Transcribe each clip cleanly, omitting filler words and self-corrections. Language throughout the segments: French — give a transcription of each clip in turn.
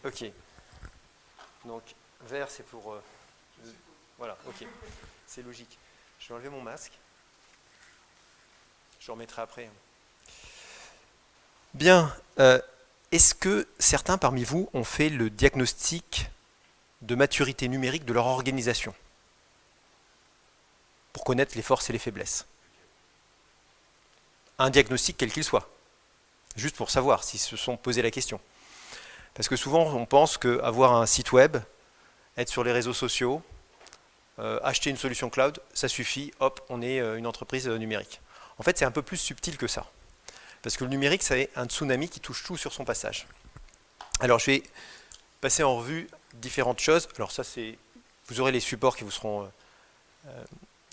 Ok. Donc, vert, c'est pour... voilà, ok. C'est logique. Je vais enlever mon masque. Je le remettrai après. Bien. Est-ce que certains parmi vous ont fait le diagnostic de maturité numérique de leur organisation pour connaître les forces et les faiblesses? Un diagnostic quel qu'il soit. Juste pour savoir s'ils se sont posé la question. Parce que souvent, on pense qu'avoir un site web, être sur les réseaux sociaux, acheter une solution cloud, ça suffit, hop, on est une entreprise numérique. En fait, c'est un peu plus subtil que ça. Parce que le numérique, c'est un tsunami qui touche tout sur son passage. Alors, je vais passer en revue différentes choses. Alors ça, c'est, vous aurez les supports qui vous seront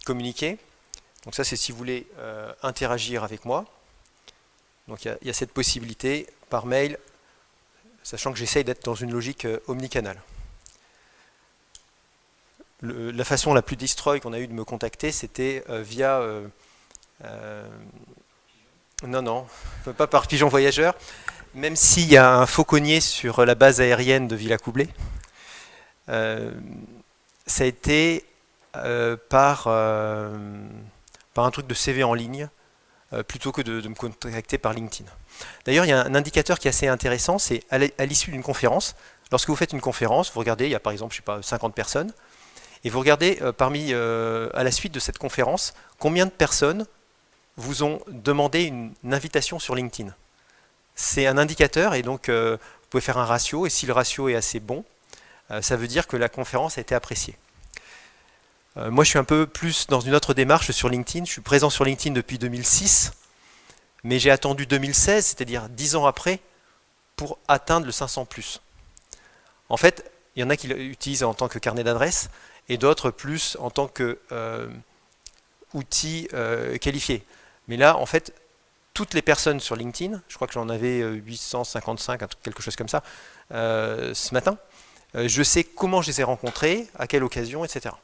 communiqués. Donc ça, c'est si vous voulez interagir avec moi. Donc il y a cette possibilité par mail, sachant que j'essaye d'être dans une logique omnicanale. La façon la plus destroy qu'on a eu de me contacter, c'était via... non, pas par pigeon voyageur, même s'il y a un fauconnier sur la base aérienne de Villacoublay. Ça a été par un truc de CV en ligne, plutôt que de me contacter par LinkedIn. D'ailleurs, il y a un indicateur qui est assez intéressant, c'est à l'issue d'une conférence. Lorsque vous faites une conférence, vous regardez, il y a par exemple, je sais pas, 50 personnes, et vous regardez à la suite de cette conférence, combien de personnes vous ont demandé une invitation sur LinkedIn. C'est un indicateur, et donc vous pouvez faire un ratio, et si le ratio est assez bon, ça veut dire que la conférence a été appréciée. Moi, je suis un peu plus dans une autre démarche sur LinkedIn. Je suis présent sur LinkedIn depuis 2006, mais j'ai attendu 2016, c'est-à-dire 10 ans après, pour atteindre le 500+. En fait, il y en a qui l'utilisent en tant que carnet d'adresse, et d'autres plus en tant qu'outil qualifié. Mais là, en fait, toutes les personnes sur LinkedIn, je crois que j'en avais 855, quelque chose comme ça, ce matin, je sais comment je les ai rencontrés, à quelle occasion, etc.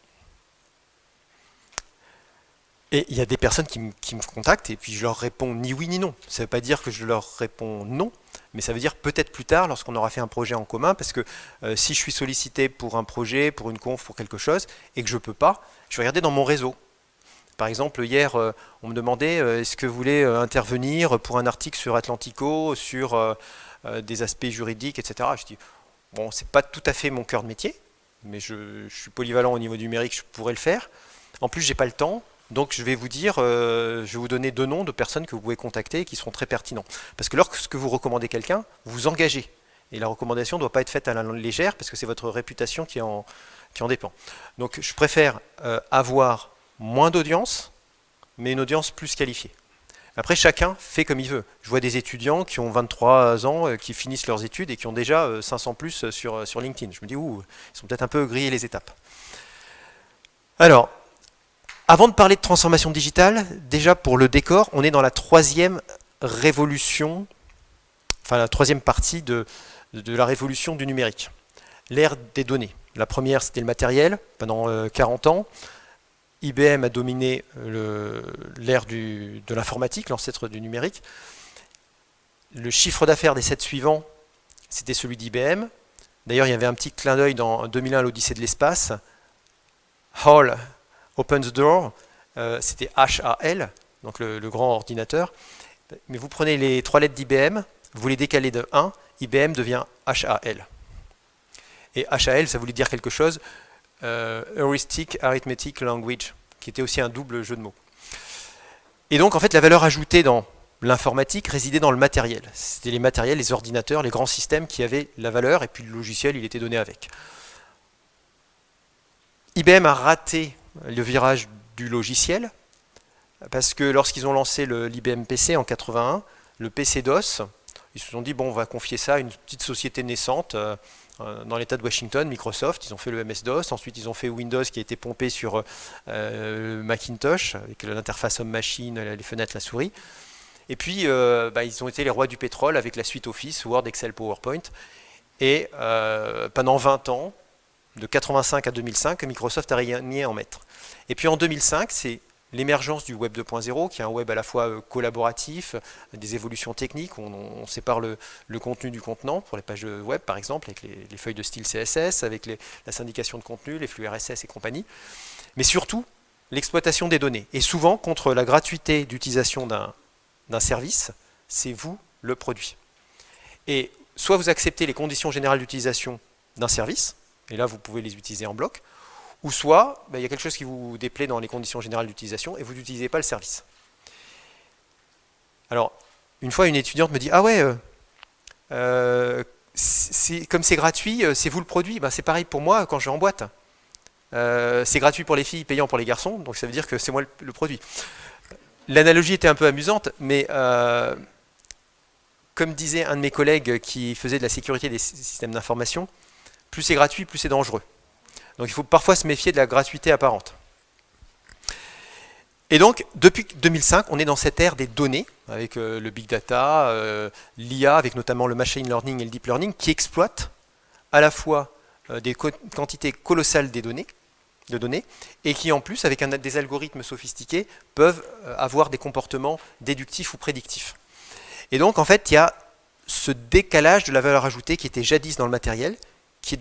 Et il y a des personnes qui me contactent et puis je leur réponds ni oui ni non. Ça ne veut pas dire que je leur réponds non, mais ça veut dire peut-être plus tard lorsqu'on aura fait un projet en commun, parce que si je suis sollicité pour un projet, pour une conf, pour quelque chose, et que je ne peux pas, je vais regarder dans mon réseau. Par exemple, hier, on me demandait est-ce que vous voulez intervenir pour un article sur Atlantico, sur des aspects juridiques, etc. Je dis, bon, c'est pas tout à fait mon cœur de métier, mais je suis polyvalent au niveau numérique, je pourrais le faire. En plus, j'ai pas le temps. Donc je vais vous dire, je vais vous donner 2 noms de personnes que vous pouvez contacter et qui seront très pertinents. Parce que lorsque vous recommandez quelqu'un, vous vous engagez. Et la recommandation ne doit pas être faite à la légère parce que c'est votre réputation qui en dépend. Donc je préfère avoir moins d'audience, mais une audience plus qualifiée. Après, chacun fait comme il veut. Je vois des étudiants qui ont 23 ans, qui finissent leurs études et qui ont déjà 500+ sur LinkedIn. Je me dis, ouh, ils sont peut-être un peu grillés les étapes. Alors, avant de parler de transformation digitale, déjà pour le décor, on est dans la 3e révolution, enfin la 3e partie de la révolution du numérique. L'ère des données. La première, c'était le matériel, pendant 40 ans. IBM a dominé l'ère de l'informatique, l'ancêtre du numérique. Le chiffre d'affaires des 7 suivants, c'était celui d'IBM. D'ailleurs, il y avait un petit clin d'œil dans 2001, l'Odyssée de l'espace. Hall Open the Door, c'était HAL, donc le grand ordinateur. Mais vous prenez les 3 lettres d'IBM, vous les décalez de 1, IBM devient HAL. Et HAL, ça voulait dire quelque chose, Heuristic Arithmetic Language, qui était aussi un double jeu de mots. Et donc, en fait, la valeur ajoutée dans l'informatique résidait dans le matériel. C'était les matériels, les ordinateurs, les grands systèmes qui avaient la valeur, et puis le logiciel, il était donné avec. IBM a raté le virage du logiciel, parce que lorsqu'ils ont lancé l'IBM PC en 81, le PC-DOS, ils se sont dit, bon, on va confier ça à une petite société naissante dans l'état de Washington, Microsoft. Ils ont fait le MS-DOS, ensuite ils ont fait Windows qui a été pompé sur Macintosh, avec l'interface homme-machine, les fenêtres, la souris. Et puis, ils ont été les rois du pétrole avec la suite Office, Word, Excel, PowerPoint. Et pendant 20 ans, de 85 à 2005, Microsoft a régné en maître. Et puis en 2005, c'est l'émergence du Web 2.0, qui est un web à la fois collaboratif, des évolutions techniques, on sépare le contenu du contenant, pour les pages web par exemple, avec les feuilles de style CSS, avec la syndication de contenu, les flux RSS et compagnie, mais surtout l'exploitation des données. Et souvent, contre la gratuité d'utilisation d'un service, c'est vous le produit. Et soit vous acceptez les conditions générales d'utilisation d'un service, et là vous pouvez les utiliser en bloc, ou soit il y a quelque chose qui vous déplaît dans les conditions générales d'utilisation et vous n'utilisez pas le service. Alors, une fois une étudiante me dit « Ah ouais, comme c'est gratuit, c'est vous le produit. » C'est pareil pour moi quand je vais en boîte. C'est gratuit pour les filles, payant pour les garçons, donc ça veut dire que c'est moi le produit. L'analogie était un peu amusante, mais comme disait un de mes collègues qui faisait de la sécurité des systèmes d'information, plus c'est gratuit, plus c'est dangereux. Donc il faut parfois se méfier de la gratuité apparente. Et donc, depuis 2005, on est dans cette ère des données, avec le big data, l'IA, avec notamment le machine learning et le deep learning, qui exploitent à la fois des quantités colossales de données, et qui en plus, avec des algorithmes sophistiqués, peuvent avoir des comportements déductifs ou prédictifs. Et donc, en fait, il y a ce décalage de la valeur ajoutée qui était jadis dans le matériel, qui est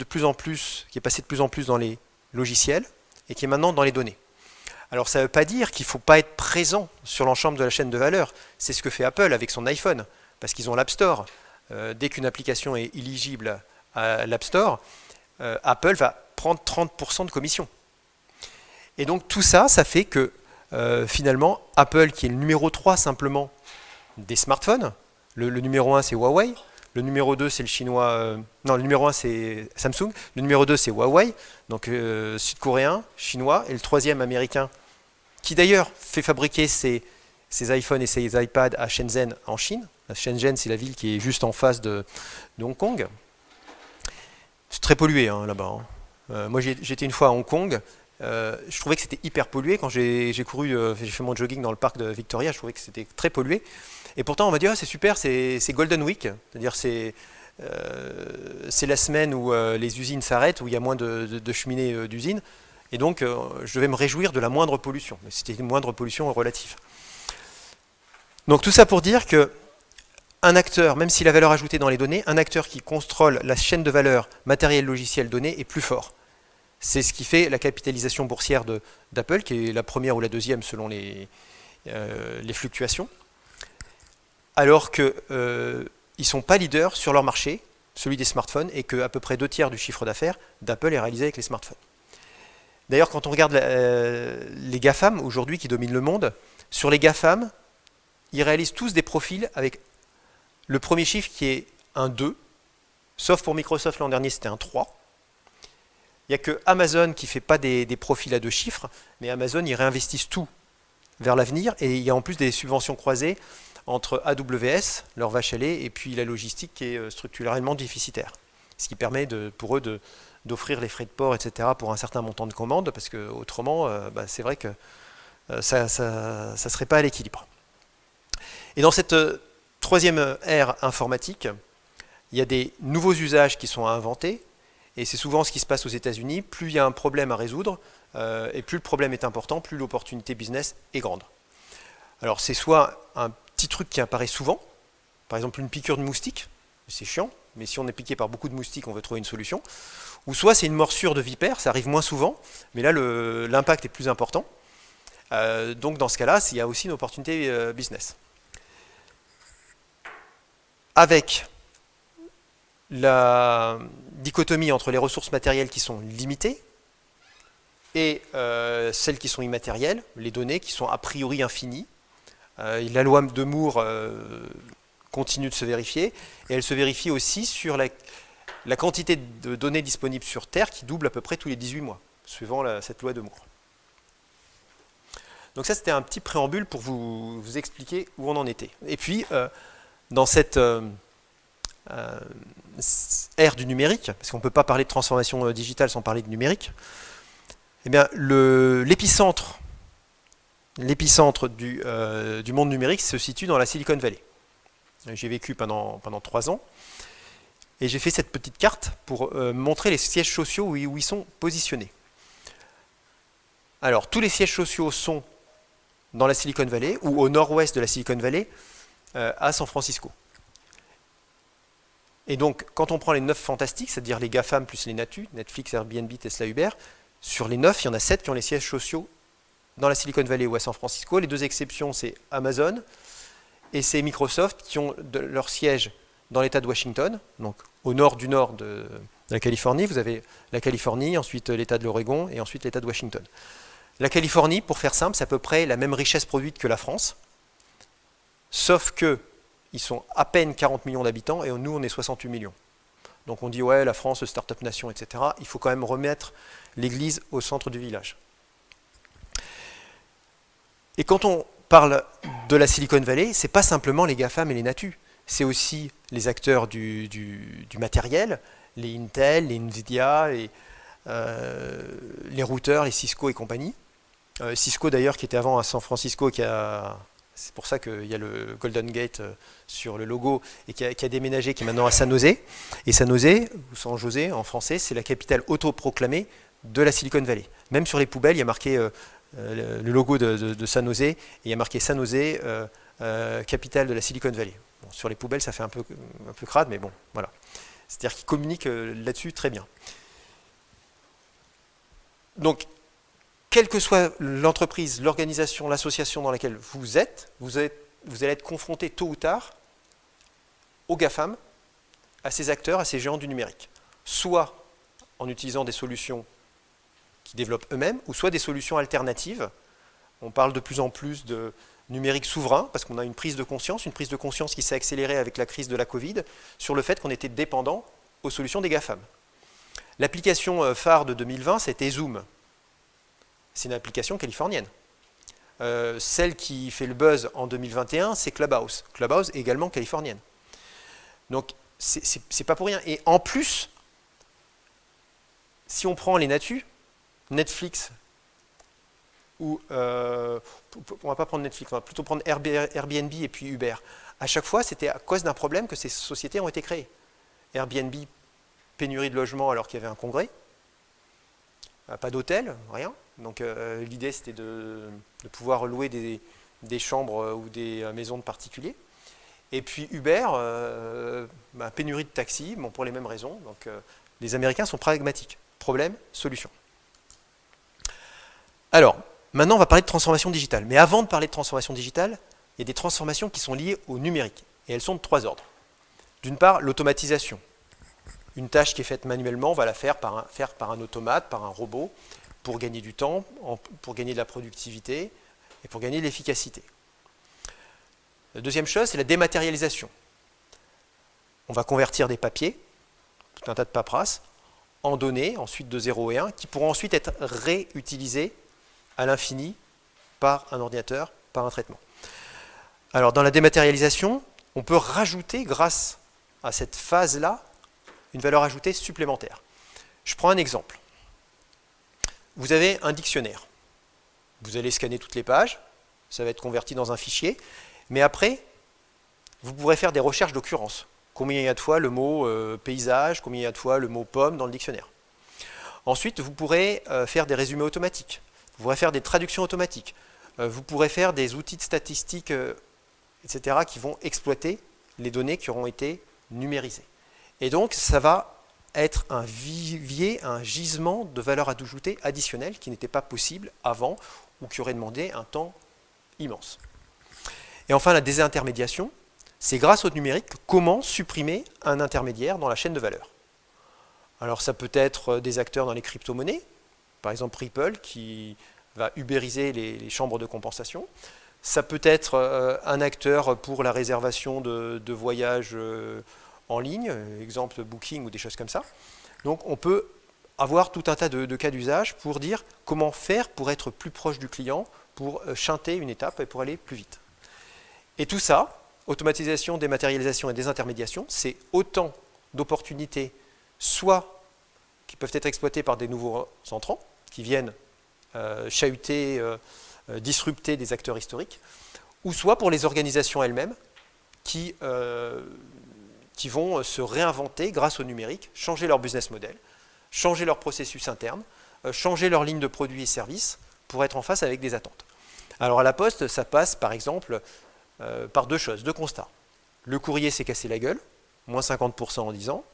passé de plus en plus dans les logiciels, et qui est maintenant dans les données. Alors, ça ne veut pas dire qu'il ne faut pas être présent sur l'ensemble de la chaîne de valeur. C'est ce que fait Apple avec son iPhone, parce qu'ils ont l'App Store. Dès qu'une application est éligible à l'App Store, Apple va prendre 30% de commission. Et donc, tout ça, ça fait que, finalement, Apple, qui est le numéro 3 simplement des smartphones, le numéro 1 c'est Huawei, le numéro 2 c'est le chinois, non le numéro 1 c'est Samsung, le numéro 2 c'est Huawei, donc sud-coréen, chinois, et le troisième américain, qui d'ailleurs fait fabriquer ses iPhones et ses iPads à Shenzhen en Chine. Shenzhen c'est la ville qui est juste en face de Hong Kong. C'est très pollué là-bas. Moi j'étais une fois à Hong Kong. Je trouvais que c'était hyper pollué. Quand j'ai fait mon jogging dans le parc de Victoria, je trouvais que c'était très pollué. Et pourtant, on m'a dit c'est super, c'est Golden Week, c'est-à-dire c'est la semaine où les usines s'arrêtent, où il y a moins de cheminées d'usines. Et donc, je devais me réjouir de la moindre pollution. Mais c'était une moindre pollution relative. Donc, tout ça pour dire que un acteur, même si la valeur ajoutée dans les données, un acteur qui contrôle la chaîne de valeur matériel, logiciel, données est plus fort. C'est ce qui fait la capitalisation boursière d'Apple, qui est la première ou la deuxième selon les fluctuations, alors qu'ils ne sont pas leaders sur leur marché, celui des smartphones, et qu'à peu près 2/3 du chiffre d'affaires d'Apple est réalisé avec les smartphones. D'ailleurs, quand on regarde les GAFAM aujourd'hui qui dominent le monde, sur les GAFAM, ils réalisent tous des profils avec le premier chiffre qui est un 2, sauf pour Microsoft l'an dernier c'était un 3. Il n'y a que Amazon qui ne fait pas des profils à 2 chiffres, mais Amazon, ils réinvestissent tout vers l'avenir, et il y a en plus des subventions croisées entre AWS, leur vache à lait, et puis la logistique qui est structurellement déficitaire. Ce qui permet pour eux d'offrir les frais de port, etc. pour un certain montant de commandes, parce qu'autrement, c'est vrai que ça ne serait pas à l'équilibre. Et dans cette troisième ère informatique, il y a des nouveaux usages qui sont à inventer, et c'est souvent ce qui se passe aux États-Unis. Plus il y a un problème à résoudre, et plus le problème est important, plus l'opportunité business est grande. Alors c'est soit un petit truc qui apparaît souvent, par exemple une piqûre de moustique, c'est chiant, mais si on est piqué par beaucoup de moustiques, on veut trouver une solution. Ou soit c'est une morsure de vipère, ça arrive moins souvent, mais là l'impact est plus important. Donc dans ce cas-là, il y a aussi une opportunité business. Avec la dichotomie entre les ressources matérielles qui sont limitées et celles qui sont immatérielles, les données qui sont a priori infinies. La loi de Moore continue de se vérifier, et elle se vérifie aussi sur la quantité de données disponibles sur Terre qui double à peu près tous les 18 mois, suivant cette loi de Moore. Donc ça, c'était un petit préambule pour vous expliquer où on en était. Et puis, dans cette ère du numérique, parce qu'on ne peut pas parler de transformation digitale sans parler de numérique, eh bien, l'épicentre du monde numérique se situe dans la Silicon Valley. J'ai vécu pendant 3 ans, et j'ai fait cette petite carte pour montrer les sièges sociaux où ils sont positionnés. Alors, tous les sièges sociaux sont dans la Silicon Valley ou au nord-ouest de la Silicon Valley à San Francisco. Et donc, quand on prend les 9 fantastiques, c'est-à-dire les GAFAM plus les Natu, Netflix, Airbnb, Tesla, Uber, sur les 9, il y en a 7 qui ont les sièges sociaux dans la Silicon Valley ou à San Francisco. Les 2 exceptions, c'est Amazon et c'est Microsoft qui ont leur siège dans l'État de Washington, donc au nord du nord de la Californie. Vous avez la Californie, ensuite l'État de l'Oregon et ensuite l'État de Washington. La Californie, pour faire simple, c'est à peu près la même richesse produite que la France, sauf que ils sont à peine 40 millions d'habitants et nous, on est 68 millions. Donc on dit, ouais, la France, start-up nation, etc. Il faut quand même remettre l'église au centre du village. Et quand on parle de la Silicon Valley, c'est pas simplement les GAFAM et les Natu. C'est aussi les acteurs du matériel, les Intel, les Nvidia, les routeurs, les Cisco et compagnie. Cisco d'ailleurs qui était avant à San Francisco, c'est pour ça qu'il y a le Golden Gate sur le logo et qui a déménagé, qui est maintenant à San Jose. Et San Jose, ou San José en français, c'est la capitale autoproclamée de la Silicon Valley. Même sur les poubelles, il y a marqué le logo de San Jose et il y a marqué San Jose, capitale de la Silicon Valley. Bon, sur les poubelles, ça fait un peu crade, mais bon, voilà. C'est-à-dire qu'ils communiquent là-dessus très bien. Donc, quelle que soit l'entreprise, l'organisation, l'association dans laquelle vous allez être confronté tôt ou tard aux GAFAM, à ces acteurs, à ces géants du numérique. Soit en utilisant des solutions qui développent eux-mêmes, ou soit des solutions alternatives. On parle de plus en plus de numérique souverain, parce qu'on a une prise de conscience qui s'est accélérée avec la crise de la Covid, sur le fait qu'on était dépendant aux solutions des GAFAM. L'application phare de 2020, c'était Zoom. C'est une application californienne. Celle qui fait le buzz en 2021, c'est Clubhouse. Clubhouse est également californienne. Donc, c'est pas pour rien. Et en plus, si on prend les Natu, Netflix, ou on va pas prendre Netflix, on va plutôt prendre Airbnb et puis Uber. À chaque fois, c'était à cause d'un problème que ces sociétés ont été créées. Airbnb, pénurie de logements alors qu'il y avait un congrès. Pas d'hôtel, rien. Donc l'idée c'était de pouvoir louer des chambres ou des maisons de particuliers. Et puis Uber, pénurie de taxis, bon, pour les mêmes raisons. Donc les Américains sont pragmatiques. Problème, solution. Alors, maintenant on va parler de transformation digitale. Mais avant de parler de transformation digitale, il y a des transformations qui sont liées au numérique. Et elles sont de 3 ordres. D'une part, l'automatisation. Une tâche qui est faite manuellement, on va la faire par un automate, par un robot, pour gagner du temps, pour gagner de la productivité et pour gagner de l'efficacité. La deuxième chose, c'est la dématérialisation. On va convertir des papiers, tout un tas de paperasses, en données, ensuite de 0 et 1, qui pourront ensuite être réutilisées à l'infini par un ordinateur, par un traitement. Alors dans la dématérialisation, on peut rajouter, grâce à cette phase-là, une valeur ajoutée supplémentaire. Je prends un exemple. Vous avez un dictionnaire. Vous allez scanner toutes les pages, ça va être converti dans un fichier, mais après, vous pourrez faire des recherches d'occurrence. Combien il y a de fois le mot paysage, combien il y a de fois le mot pomme dans le dictionnaire. Ensuite, vous pourrez faire des résumés automatiques, vous pourrez faire des traductions automatiques, vous pourrez faire des outils de statistiques, etc., qui vont exploiter les données qui auront été numérisées. Et donc, ça va être un vivier, un gisement de valeur ajoutée additionnelle qui n'était pas possible avant ou qui aurait demandé un temps immense. Et enfin, la désintermédiation, c'est grâce au numérique comment supprimer un intermédiaire dans la chaîne de valeur. Alors, ça peut être des acteurs dans les crypto-monnaies, par exemple Ripple qui va ubériser les chambres de compensation. Ça peut être un acteur pour la réservation de voyages en ligne, exemple Booking ou des choses comme ça. Donc on peut avoir tout un tas de cas d'usage pour dire comment faire pour être plus proche du client, pour shunter une étape et pour aller plus vite. Et tout ça, automatisation, dématérialisation et désintermédiation, c'est autant d'opportunités, soit qui peuvent être exploitées par des nouveaux entrants, qui viennent chahuter, disrupter des acteurs historiques, ou soit pour les organisations elles-mêmes qui vont se réinventer grâce au numérique, changer leur business model, changer leur processus interne, changer leur ligne de produits et services pour être en face avec des attentes. Alors à la poste, ça passe par exemple par deux choses, deux constats. Le courrier s'est cassé la gueule, moins 50% en 10 ans.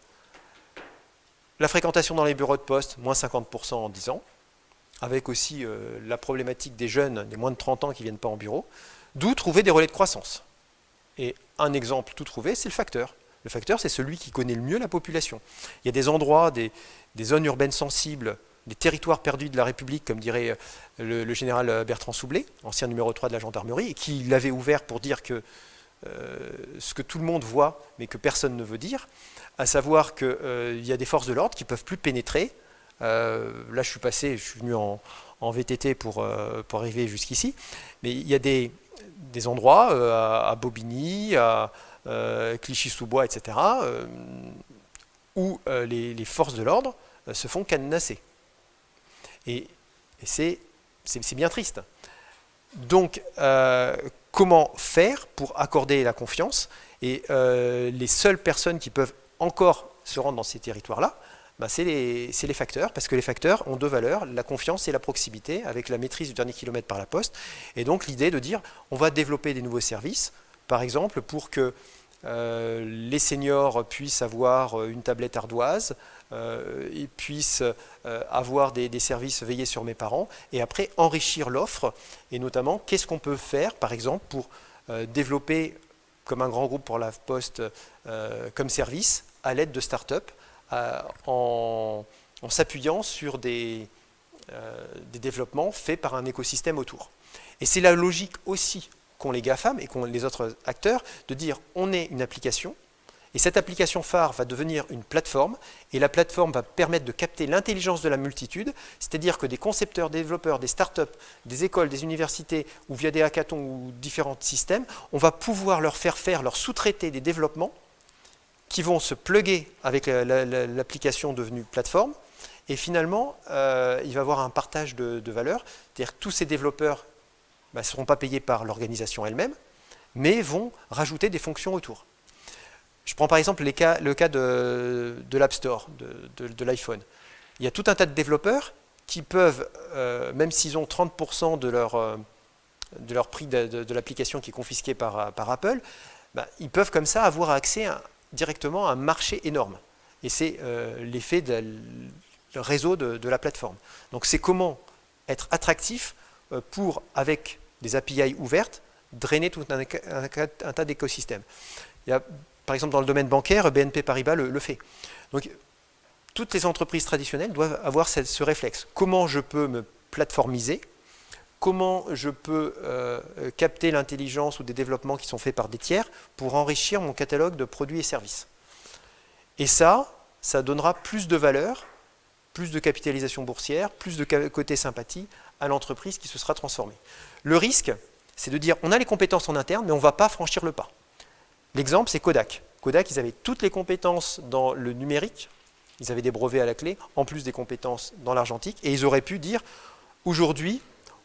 La fréquentation dans les bureaux de poste, moins 50% en 10 ans. Avec aussi la problématique des jeunes, des moins de 30 ans qui ne viennent pas en bureau. D'où trouver des relais de croissance. Et un exemple tout trouvé, c'est le facteur. Le facteur, c'est celui qui connaît le mieux la population. Il y a des endroits, des zones urbaines sensibles, des territoires perdus de la République, comme dirait le général Bertrand Soublé, ancien numéro 3 de la gendarmerie, et qui l'avait ouvert pour dire que ce que tout le monde voit, mais que personne ne veut dire, à savoir qu'il y a des forces de l'ordre qui ne peuvent plus pénétrer. Là, je suis venu en VTT pour arriver jusqu'ici, mais il y a des endroits à Bobigny, à Clichy-sous-Bois, etc., où les forces de l'ordre se font cadenasser. Et c'est bien triste. Donc, comment faire pour accorder la confiance? Et les seules personnes qui peuvent encore se rendre dans ces territoires-là, ben c'est les facteurs, parce que les facteurs ont deux valeurs, la confiance et la proximité, avec la maîtrise du dernier kilomètre par la poste. Et donc l'idée de dire, on va développer des nouveaux services, par exemple pour que les seniors puissent avoir une tablette ardoise, ils puissent avoir des services veillés sur mes parents, et après enrichir l'offre, et notamment qu'est-ce qu'on peut faire, par exemple, pour développer, comme un grand groupe pour la Poste, comme service, à l'aide de start-up, en s'appuyant sur des développements faits par un écosystème autour. Et c'est la logique aussi qu'ont les GAFAM et qu'ont les autres acteurs, de dire on est une application, et cette application phare va devenir une plateforme, et la plateforme va permettre de capter l'intelligence de la multitude, c'est-à-dire que des concepteurs, des développeurs, des startups, des écoles, des universités, ou via des hackathons ou différents systèmes, on va pouvoir leur leur sous-traiter des développements qui vont se plugger avec l'application devenue plateforme, et finalement, il va y avoir un partage de valeur, c'est-à-dire que tous ces développeurs ne seront pas payés par l'organisation elle-même, mais vont rajouter des fonctions autour. Je prends par exemple le cas de l'App Store, de l'iPhone. Il y a tout un tas de développeurs qui peuvent, même s'ils ont 30% de leur prix de l'application qui est confisqué par Apple, ils peuvent comme ça avoir accès directement à un marché énorme. Et c'est l'effet le réseau de la plateforme. Donc c'est comment être attractif pour, avec des API ouvertes, drainer tout un tas d'écosystèmes. Il y a, par exemple, dans le domaine bancaire, BNP Paribas le fait. Donc, toutes les entreprises traditionnelles doivent avoir ce réflexe. Comment je peux me plateformiser? Comment je peux capter l'intelligence ou des développements qui sont faits par des tiers pour enrichir mon catalogue de produits et services? Et ça donnera plus de valeur, plus de capitalisation boursière, plus de côté sympathie à l'entreprise qui se sera transformée. Le risque, c'est de dire on a les compétences en interne, mais on ne va pas franchir le pas. L'exemple, c'est Kodak. Kodak, ils avaient toutes les compétences dans le numérique, ils avaient des brevets à la clé, en plus des compétences dans l'argentique, et ils auraient pu dire aujourd'hui,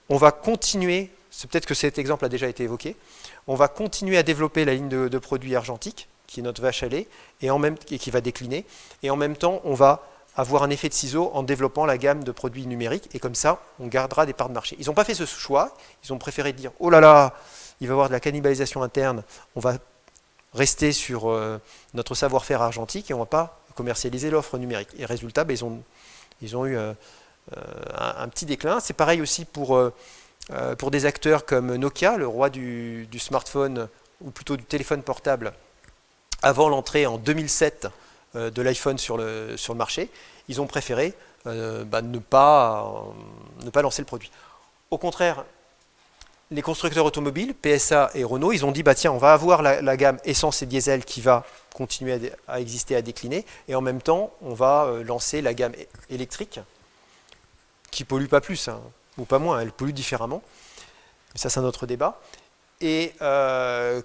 on va continuer, c'est peut-être que cet exemple a déjà été évoqué, on va continuer à développer la ligne de produits argentiques, qui est notre vache à lait, et qui va décliner, et en même temps, on va avoir un effet de ciseau en développant la gamme de produits numériques, et comme ça, on gardera des parts de marché. Ils n'ont pas fait ce choix, ils ont préféré dire, oh là là, il va y avoir de la cannibalisation interne, on va rester sur notre savoir-faire argentique et on ne va pas commercialiser l'offre numérique. Et résultat, ils ont eu un petit déclin. C'est pareil aussi pour des acteurs comme Nokia, le roi du smartphone, ou plutôt du téléphone portable, avant l'entrée en 2007 de l'iPhone sur le marché. Ils ont préféré ne pas lancer le produit. Au contraire, les constructeurs automobiles, PSA et Renault, ils ont dit tiens, on va avoir la gamme essence et diesel qui va continuer à exister, à décliner, et en même temps, on va lancer la gamme électrique qui pollue pas plus, hein, ou pas moins, elle pollue différemment. Mais ça, c'est un autre débat. Et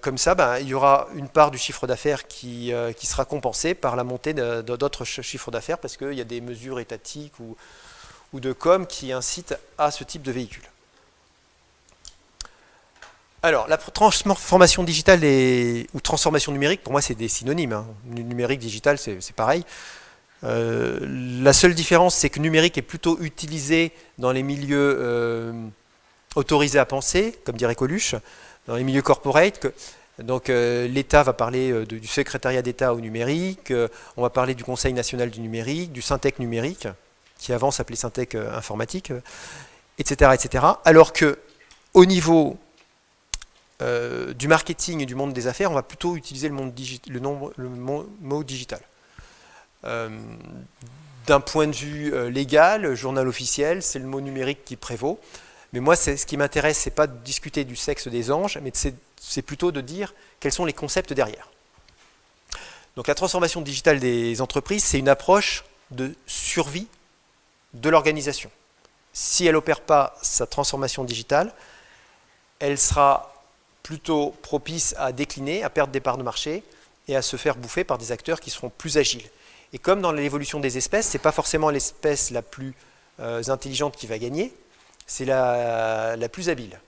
comme ça, il y aura une part du chiffre d'affaires qui sera compensée par la montée d'autres chiffres d'affaires, parce qu'il y a des mesures étatiques ou de com qui incitent à ce type de véhicule. Alors, la transformation digitale ou transformation numérique, pour moi, c'est des synonymes. Hein. Numérique, digital, c'est pareil. La seule différence, c'est que numérique est plutôt utilisé dans les milieux autorisé à penser, comme dirait Coluche, dans les milieux corporate. Donc l'État va parler du secrétariat d'État au numérique, on va parler du Conseil national du numérique, du Syntec numérique, qui avant s'appelait Syntec informatique, etc., etc. Alors que au niveau du marketing et du monde des affaires, on va plutôt utiliser le mot digital. D'un point de vue légal, journal officiel, c'est le mot numérique qui prévaut. Mais moi, ce qui m'intéresse, c'est pas de discuter du sexe des anges, mais c'est plutôt de dire quels sont les concepts derrière. Donc la transformation digitale des entreprises, c'est une approche de survie de l'organisation. Si elle n'opère pas sa transformation digitale, elle sera plutôt propice à décliner, à perdre des parts de marché et à se faire bouffer par des acteurs qui seront plus agiles. Et comme dans l'évolution des espèces, ce n'est pas forcément l'espèce la plus intelligente qui va gagner, c'est la plus habile.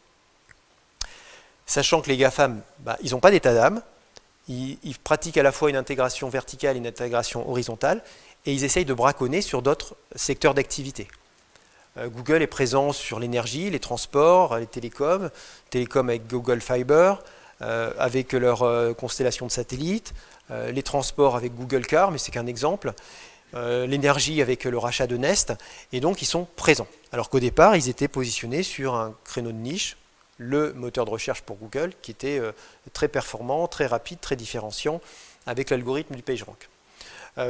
Sachant que les GAFAM, ils n'ont pas d'état d'âme, ils pratiquent à la fois une intégration verticale et une intégration horizontale, et ils essayent de braconner sur d'autres secteurs d'activité. Google est présent sur l'énergie, les transports, les télécoms avec Google Fiber, avec leur constellation de satellites, les transports avec Google Car, mais c'est qu'un exemple, l'énergie avec le rachat de Nest, et donc ils sont présents. Alors qu'au départ, ils étaient positionnés sur un créneau de niche, le moteur de recherche pour Google, qui était très performant, très rapide, très différenciant, avec l'algorithme du PageRank.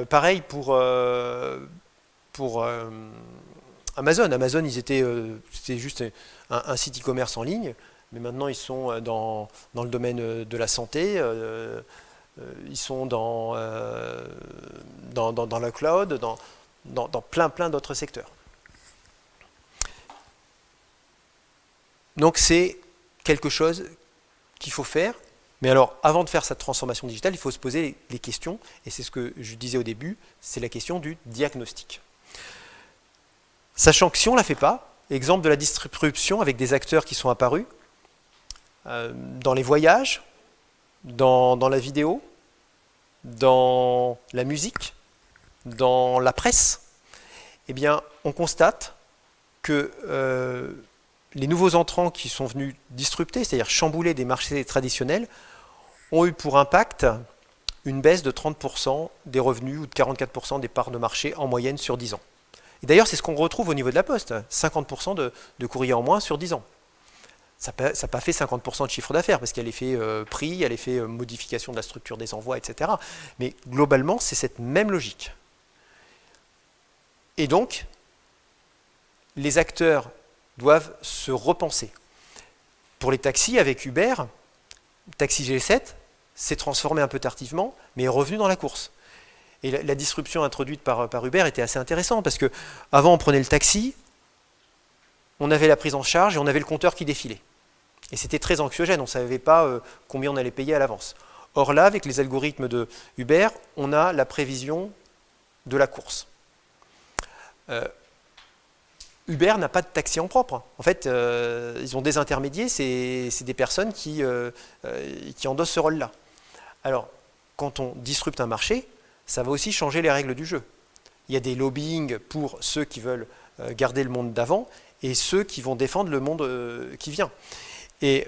Pareil pour Amazon. Amazon, c'était juste un site e-commerce en ligne, mais maintenant ils sont dans le domaine de la santé, ils sont dans la cloud, dans plein d'autres secteurs. Donc c'est quelque chose qu'il faut faire. Mais alors, avant de faire cette transformation digitale, il faut se poser les questions, et c'est ce que je disais au début, c'est la question du diagnostic. Sachant que si on ne la fait pas, exemple de la disruption avec des acteurs qui sont apparus, dans les voyages, dans la vidéo, dans la musique, dans la presse, eh bien, on constate que les nouveaux entrants qui sont venus disrupter, c'est-à-dire chambouler des marchés traditionnels, ont eu pour impact une baisse de 30% des revenus ou de 44% des parts de marché en moyenne sur 10 ans. Et d'ailleurs, c'est ce qu'on retrouve au niveau de la Poste, 50% de courriers en moins sur 10 ans. Ça n'a pas fait 50% de chiffre d'affaires, parce qu'il y a l'effet prix, il y a l'effet modification de la structure des envois, etc. Mais globalement, c'est cette même logique. Et donc, les acteurs doivent se repenser. Pour les taxis, avec Uber, Taxi G7 s'est transformé un peu tardivement, mais est revenu dans la course. Et la disruption introduite par Uber était assez intéressante, parce que avant on prenait le taxi, on avait la prise en charge et on avait le compteur qui défilait. Et c'était très anxiogène, on ne savait pas combien on allait payer à l'avance. Or là, avec les algorithmes de Uber, on a la prévision de la course. Uber n'a pas de taxi en propre. En fait, ils ont des intermédiaires, c'est des personnes qui endossent ce rôle-là. Alors, quand on disrupte un marché, ça va aussi changer les règles du jeu. Il y a des lobbying pour ceux qui veulent garder le monde d'avant et ceux qui vont défendre le monde qui vient. Et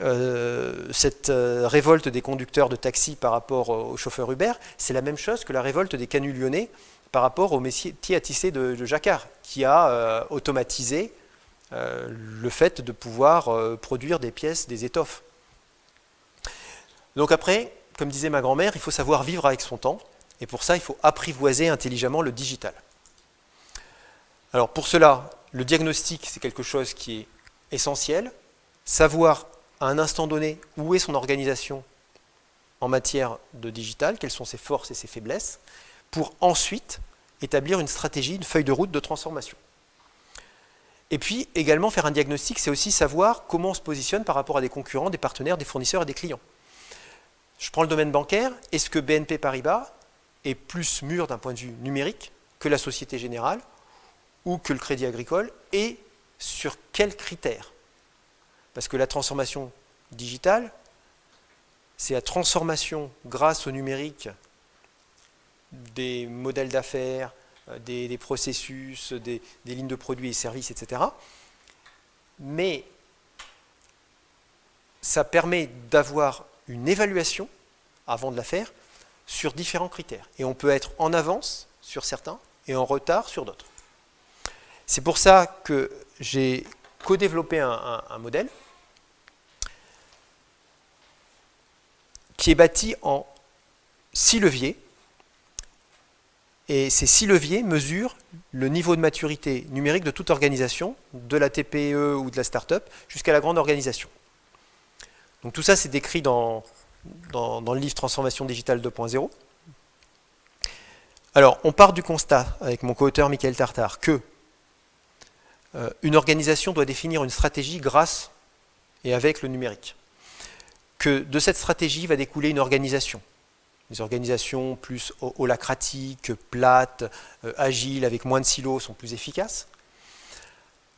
cette révolte des conducteurs de taxi par rapport aux chauffeurs Uber, c'est la même chose que la révolte des canuts lyonnais par rapport au métier à tisser de Jacquard, qui a automatisé le fait de pouvoir produire des pièces, des étoffes. Donc après, comme disait ma grand-mère, il faut savoir vivre avec son temps, et pour ça, il faut apprivoiser intelligemment le digital. Alors pour cela, le diagnostic, c'est quelque chose qui est essentiel. Savoir à un instant donné où est son organisation en matière de digital, quelles sont ses forces et ses faiblesses, pour ensuite établir une stratégie, une feuille de route de transformation. Et puis également faire un diagnostic, c'est aussi savoir comment on se positionne par rapport à des concurrents, des partenaires, des fournisseurs et des clients. Je prends le domaine bancaire, est-ce que BNP Paribas est plus mûr d'un point de vue numérique que la Société Générale ou que le Crédit Agricole, et sur quels critères? Parce que la transformation digitale, c'est la transformation grâce au numérique des modèles d'affaires, des processus, des lignes de produits et services, etc. Mais ça permet d'avoir une évaluation, avant de la faire, sur différents critères. Et on peut être en avance sur certains et en retard sur d'autres. C'est pour ça que j'ai co-développé un modèle qui est bâti en 6 leviers. Et ces 6 leviers mesurent le niveau de maturité numérique de toute organisation, de la TPE ou de la start-up, jusqu'à la grande organisation. Donc tout ça, c'est décrit dans le livre Transformation digitale 2.0. Alors, on part du constat, avec mon co-auteur Michael Tartare, que une organisation doit définir une stratégie grâce et avec le numérique. Que de cette stratégie va découler une organisation. Les organisations plus holacratiques, plates, agiles, avec moins de silos, sont plus efficaces.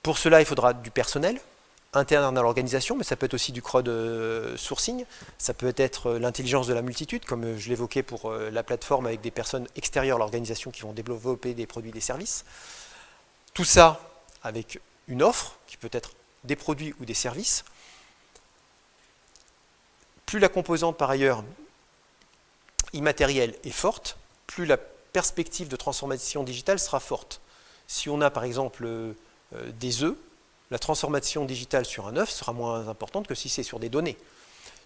Pour cela, il faudra du personnel interne à l'organisation, mais ça peut être aussi du crowdsourcing, ça peut être l'intelligence de la multitude, comme je l'évoquais pour la plateforme, avec des personnes extérieures à l'organisation qui vont développer des produits et des services. Tout ça avec une offre, qui peut être des produits ou des services. Plus la composante, par ailleurs, immatérielle est forte, plus la perspective de transformation digitale sera forte. Si on a par exemple des œufs, la transformation digitale sur un œuf sera moins importante que si c'est sur des données.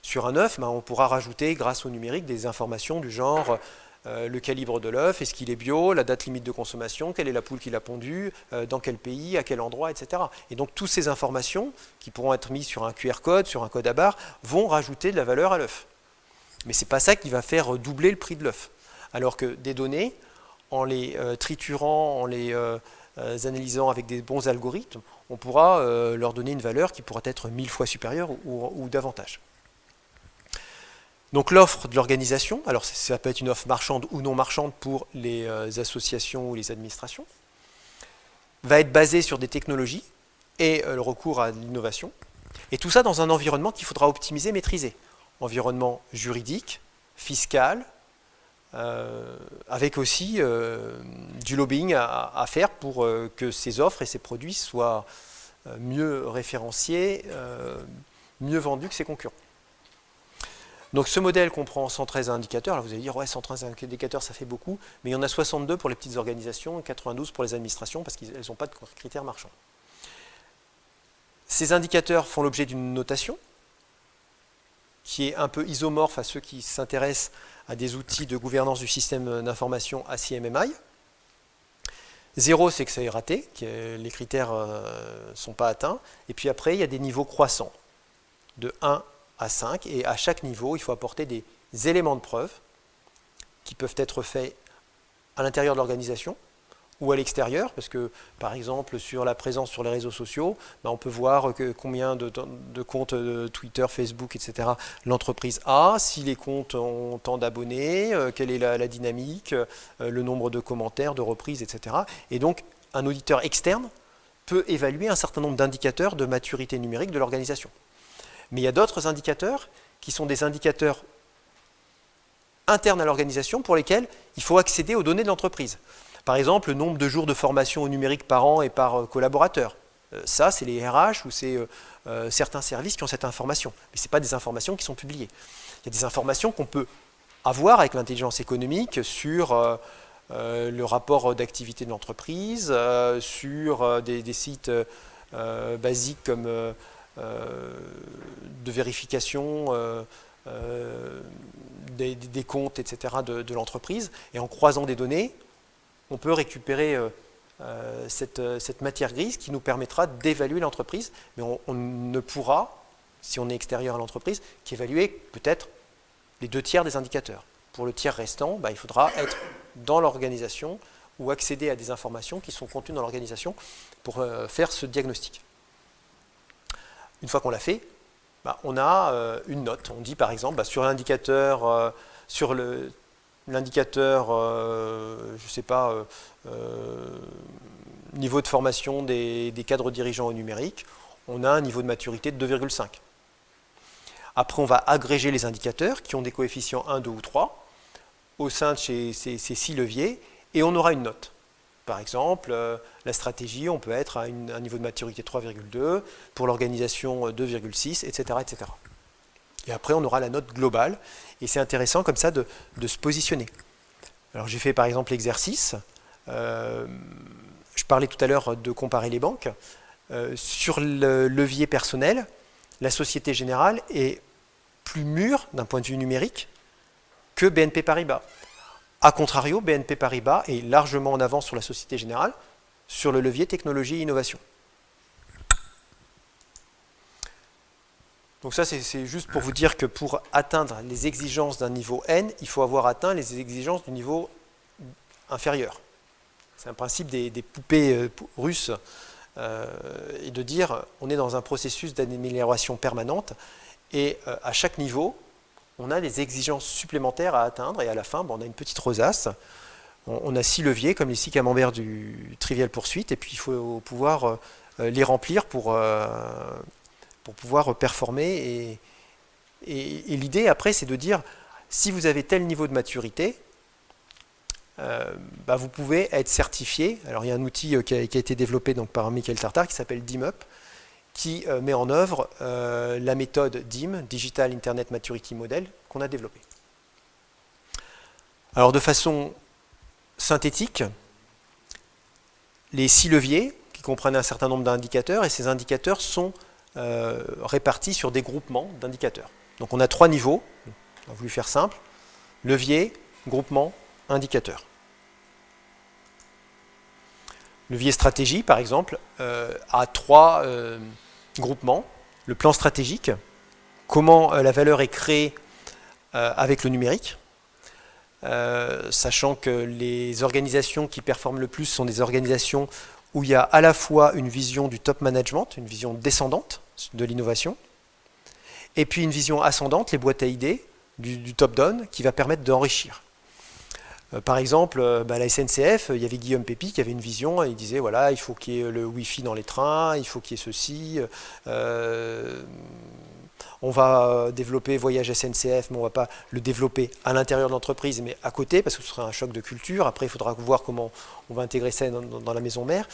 Sur un œuf, on pourra rajouter, grâce au numérique, des informations du genre le calibre de l'œuf, est-ce qu'il est bio, la date limite de consommation, quelle est la poule qui l'a pondu, dans quel pays, à quel endroit, etc. Et donc toutes ces informations, qui pourront être mises sur un QR code, sur un code à barre, vont rajouter de la valeur à l'œuf. Mais ce n'est pas ça qui va faire doubler le prix de l'œuf. Alors que des données, en les triturant, en les analysant avec des bons algorithmes, on pourra leur donner une valeur qui pourra être 1000 fois supérieure ou davantage. Donc l'offre de l'organisation, alors ça peut être une offre marchande ou non marchande pour les associations ou les administrations, va être basée sur des technologies et le recours à l'innovation. Et tout ça dans un environnement qu'il faudra optimiser, maîtriser. Environnement juridique, fiscal, avec aussi du lobbying à faire pour que ces offres et ces produits soient mieux référenciés, mieux vendus que ses concurrents. Donc ce modèle comprend 113 indicateurs. Alors vous allez dire, ouais, 113 indicateurs, ça fait beaucoup, mais il y en a 62 pour les petites organisations et 92 pour les administrations parce qu'elles n'ont pas de critères marchands. Ces indicateurs font l'objet d'une notation qui est un peu isomorphe à ceux qui s'intéressent à des outils de gouvernance du système d'information ACMMI. 0, c'est que ça est raté, que les critères ne sont pas atteints. Et puis après, il y a des niveaux croissants, de 1 à 5. Et à chaque niveau, il faut apporter des éléments de preuve qui peuvent être faits à l'intérieur de l'organisation ou à l'extérieur, parce que, par exemple, sur la présence sur les réseaux sociaux, on peut voir combien de comptes Twitter, Facebook, etc. l'entreprise a, si les comptes ont tant d'abonnés, quelle est la dynamique, le nombre de commentaires, de reprises, etc. Et donc, un auditeur externe peut évaluer un certain nombre d'indicateurs de maturité numérique de l'organisation. Mais il y a d'autres indicateurs qui sont des indicateurs internes à l'organisation pour lesquels il faut accéder aux données de l'entreprise. Par exemple, le nombre de jours de formation au numérique par an et par collaborateur. Ça, c'est les RH ou c'est certains services qui ont cette information. Mais ce n'est pas des informations qui sont publiées. Il y a des informations qu'on peut avoir avec l'intelligence économique sur le rapport d'activité de l'entreprise, sur des sites basiques comme de vérification des comptes, etc. de l'entreprise. Et en croisant des données, on peut récupérer cette matière grise qui nous permettra d'évaluer l'entreprise, mais on ne pourra, si on est extérieur à l'entreprise, qu'évaluer peut-être les 2 tiers des indicateurs. Pour le tiers restant, il faudra être dans l'organisation ou accéder à des informations qui sont contenues dans l'organisation pour faire ce diagnostic. Une fois qu'on l'a fait, on a une note. On dit par exemple, sur l'indicateur, l'indicateur, je ne sais pas, niveau de formation des cadres dirigeants au numérique, on a un niveau de maturité de 2,5. Après, on va agréger les indicateurs qui ont des coefficients 1, 2 ou 3 au sein de ces 6 leviers et on aura une note. Par exemple, la stratégie, on peut être à un niveau de maturité 3,2, pour l'organisation 2,6, etc., etc. Et après, on aura la note globale. Et c'est intéressant comme ça de se positionner. Alors j'ai fait par exemple l'exercice. Je parlais tout à l'heure de comparer les banques. Sur le levier personnel, la Société Générale est plus mûre d'un point de vue numérique que BNP Paribas. A contrario, BNP Paribas est largement en avance sur la Société Générale sur le levier technologie et innovation. Donc ça, c'est juste pour vous dire que pour atteindre les exigences d'un niveau N, il faut avoir atteint les exigences du niveau inférieur. C'est un principe des poupées russes, et de dire on est dans un processus d'amélioration permanente, et à chaque niveau, on a des exigences supplémentaires à atteindre, et à la fin, on a une petite rosace. On a 6 leviers, comme les 6 camemberts du Trivial Poursuite, et puis il faut pouvoir les remplir pour pouvoir performer. Et l'idée, après, c'est de dire, si vous avez tel niveau de maturité, vous pouvez être certifié. Alors, il y a un outil qui a été développé donc, par Michael Tartar, qui s'appelle DIMUP, qui met en œuvre la méthode DIM, Digital Internet Maturity Model, qu'on a développée. Alors, de façon synthétique, les 6 leviers, qui comprennent un certain nombre d'indicateurs, et ces indicateurs sont répartis sur des groupements d'indicateurs. Donc on a 3 niveaux, on a voulu faire simple, levier, groupement, indicateur. Levier stratégie, par exemple, a 3 groupements. Le plan stratégique, comment la valeur est créée avec le numérique, sachant que les organisations qui performent le plus sont des organisations où il y a à la fois une vision du top management, une vision descendante de l'innovation, et puis une vision ascendante, les boîtes à idées, du top-down, qui va permettre d'enrichir. Par exemple, la SNCF, il y avait Guillaume Pépi qui avait une vision, il disait voilà, il faut qu'il y ait le Wi-Fi dans les trains, il faut qu'il y ait ceci, on va développer Voyage SNCF, mais on ne va pas le développer à l'intérieur de l'entreprise, mais à côté, parce que ce serait un choc de culture. Après, il faudra voir comment on va intégrer ça dans la maison mère.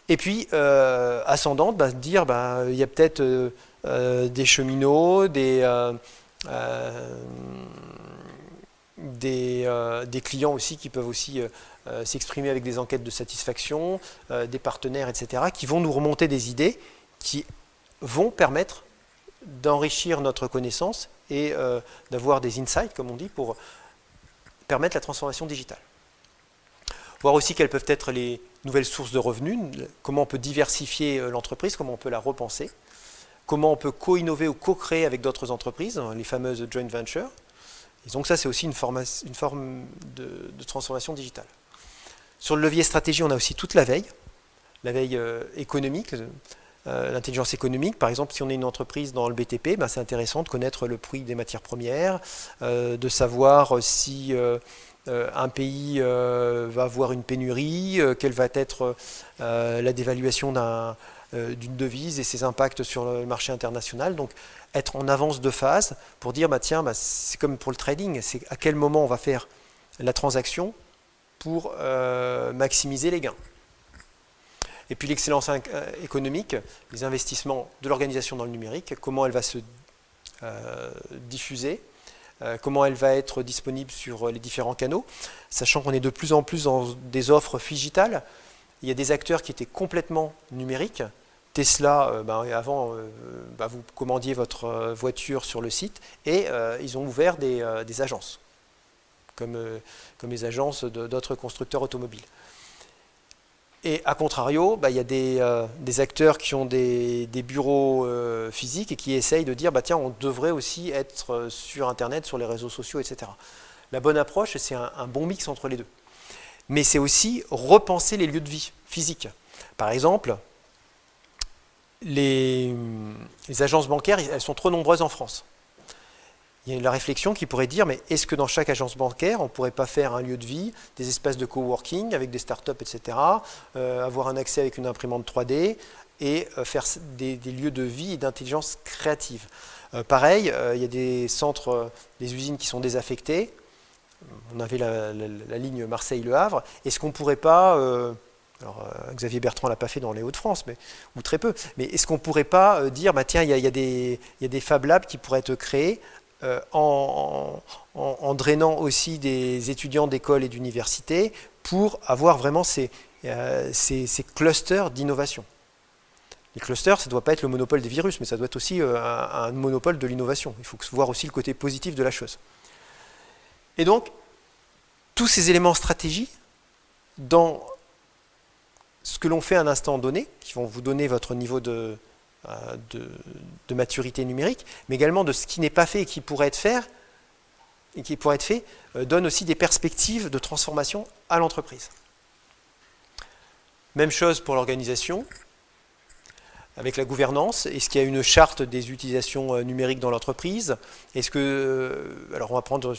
Et puis, ascendante, dire il y a peut-être des cheminots, des clients aussi qui peuvent aussi s'exprimer avec des enquêtes de satisfaction, des partenaires, etc., qui vont nous remonter des idées qui vont permettre d'enrichir notre connaissance et d'avoir des insights, comme on dit, pour permettre la transformation digitale. Voir aussi quelles peuvent être les nouvelles sources de revenus, comment on peut diversifier l'entreprise, comment on peut la repenser, comment on peut co-innover ou co-créer avec d'autres entreprises, les fameuses joint ventures. Et donc ça, c'est aussi une forme de transformation digitale. Sur le levier stratégie, on a aussi toute la veille économique, l'intelligence économique. Par exemple, si on est une entreprise dans le BTP, c'est intéressant de connaître le prix des matières premières, de savoir si un pays va avoir une pénurie, quelle va être la dévaluation d'une devise et ses impacts sur le marché international. Donc, être en avance de phase pour dire, c'est comme pour le trading, c'est à quel moment on va faire la transaction pour maximiser les gains. Et puis l'excellence économique, les investissements de l'organisation dans le numérique, comment elle va se diffuser, comment elle va être disponible sur les différents canaux, sachant qu'on est de plus en plus dans des offres digitales. Il y a des acteurs qui étaient complètement numériques. Tesla, avant, vous commandiez votre voiture sur le site et ils ont ouvert des agences, comme les agences d'autres constructeurs automobiles. Et à contrario, il y a des acteurs qui ont des bureaux physiques et qui essayent de dire on devrait aussi être sur Internet, sur les réseaux sociaux, etc. La bonne approche, c'est un bon mix entre les deux. Mais c'est aussi repenser les lieux de vie physiques. Par exemple, les agences bancaires, elles sont trop nombreuses en France. Il y a la réflexion qui pourrait dire, mais est-ce que dans chaque agence bancaire, on ne pourrait pas faire un lieu de vie, des espaces de coworking avec des startups, etc., avoir un accès avec une imprimante 3D et faire des lieux de vie et d'intelligence créative. Pareil, il y a des centres, des usines qui sont désaffectées. On avait la ligne Marseille-Le Havre. Est-ce qu'on ne pourrait pas Alors, Xavier Bertrand ne l'a pas fait dans les Hauts-de-France, ou très peu. Mais est-ce qu'on ne pourrait pas dire, bah, tiens, il y a des Fab Labs qui pourraient être créés en drainant aussi des étudiants d'école et d'université pour avoir vraiment ces clusters d'innovation. Les clusters, ça ne doit pas être le monopole des virus, mais ça doit être aussi un monopole de l'innovation. Il faut voir aussi le côté positif de la chose. Et donc, tous ces éléments stratégie, dans ce que l'on fait à un instant donné, qui vont vous donner votre niveau de maturité numérique, mais également de ce qui n'est pas fait et qui pourrait être fait, donne aussi des perspectives de transformation à l'entreprise. Même chose pour l'organisation, avec la gouvernance. Est-ce qu'il y a une charte des utilisations numériques dans l'entreprise? Est-ce que, alors on va prendre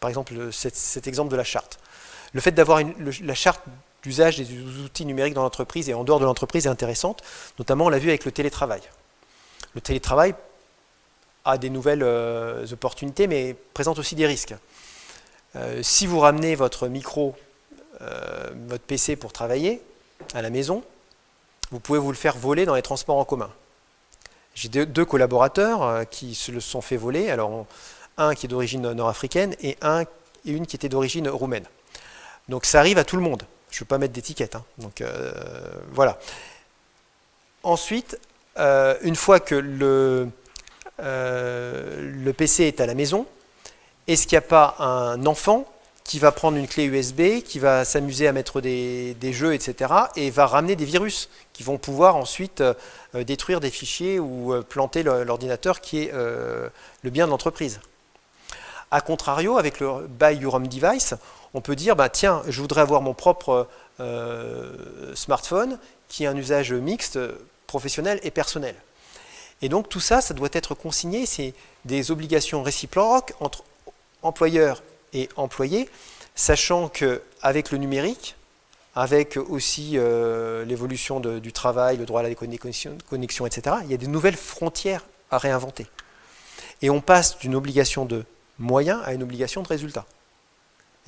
par exemple cet exemple de la charte. Le fait d'avoir la charte d'usage des outils numériques dans l'entreprise et en dehors de l'entreprise est intéressante, notamment on l'a vu avec le télétravail. Le télétravail a des nouvelles opportunités, mais présente aussi des risques. Si vous ramenez votre micro, votre PC pour travailler à la maison, vous pouvez vous le faire voler dans les transports en commun. J'ai deux collaborateurs qui se le sont fait voler, alors un qui est d'origine nord-africaine et une qui était d'origine roumaine. Donc ça arrive à tout le monde. Je ne veux pas mettre d'étiquette. Donc voilà. Ensuite, une fois que le PC est à la maison, est-ce qu'il n'y a pas un enfant qui va prendre une clé USB, qui va s'amuser à mettre des jeux, etc., et va ramener des virus qui vont pouvoir ensuite détruire des fichiers ou planter l'ordinateur qui est le bien de l'entreprise. A contrario, avec le Buy Your Home Device, on peut dire, bah, tiens, je voudrais avoir mon propre smartphone qui a un usage mixte, professionnel et personnel. Et donc tout ça, ça doit être consigné, c'est des obligations réciproques entre employeurs et employés, sachant qu'avec le numérique, avec aussi l'évolution du travail, le droit à la connexion, etc., il y a des nouvelles frontières à réinventer. Et on passe d'une obligation de moyens à une obligation de résultats.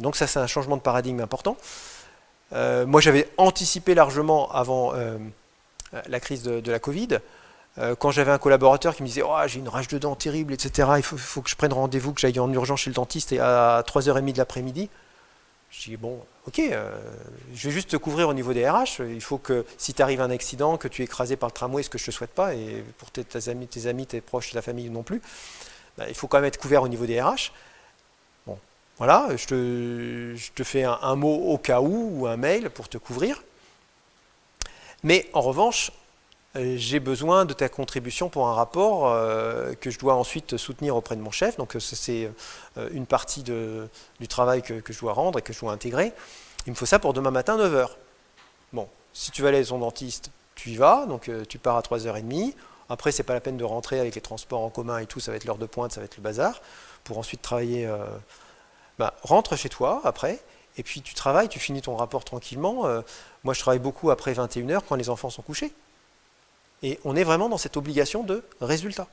Donc ça, c'est un changement de paradigme important. Moi, j'avais anticipé largement avant la crise de la Covid. Quand j'avais un collaborateur qui me disait oh, j'ai une rage de dents terrible, etc., il faut que je prenne rendez-vous, que j'aille en urgence chez le dentiste et à 3h30 de l'après-midi. Je dis bon, ok, je vais juste te couvrir au niveau des RH. Il faut que si tu arrives à un accident, que tu es écrasé par le tramway, ce que je ne te souhaite pas, et pour tes amis, tes proches, ta famille non plus, il faut quand même être couvert au niveau des RH. Bon, voilà, je te fais un mot au cas où, ou un mail pour te couvrir. Mais en revanche, j'ai besoin de ta contribution pour un rapport que je dois ensuite soutenir auprès de mon chef. Donc c'est une partie du travail que je dois rendre et que je dois intégrer. Il me faut ça pour demain matin 9h. Bon, si tu vas aller à son dentiste, tu y vas, donc tu pars à 3h30. Après, c'est pas la peine de rentrer avec les transports en commun et tout, ça va être l'heure de pointe, ça va être le bazar. Pour ensuite travailler, rentre chez toi après, et puis tu travailles, tu finis ton rapport tranquillement. Moi, je travaille beaucoup après 21h quand les enfants sont couchés. Et on est vraiment dans cette obligation de résultat.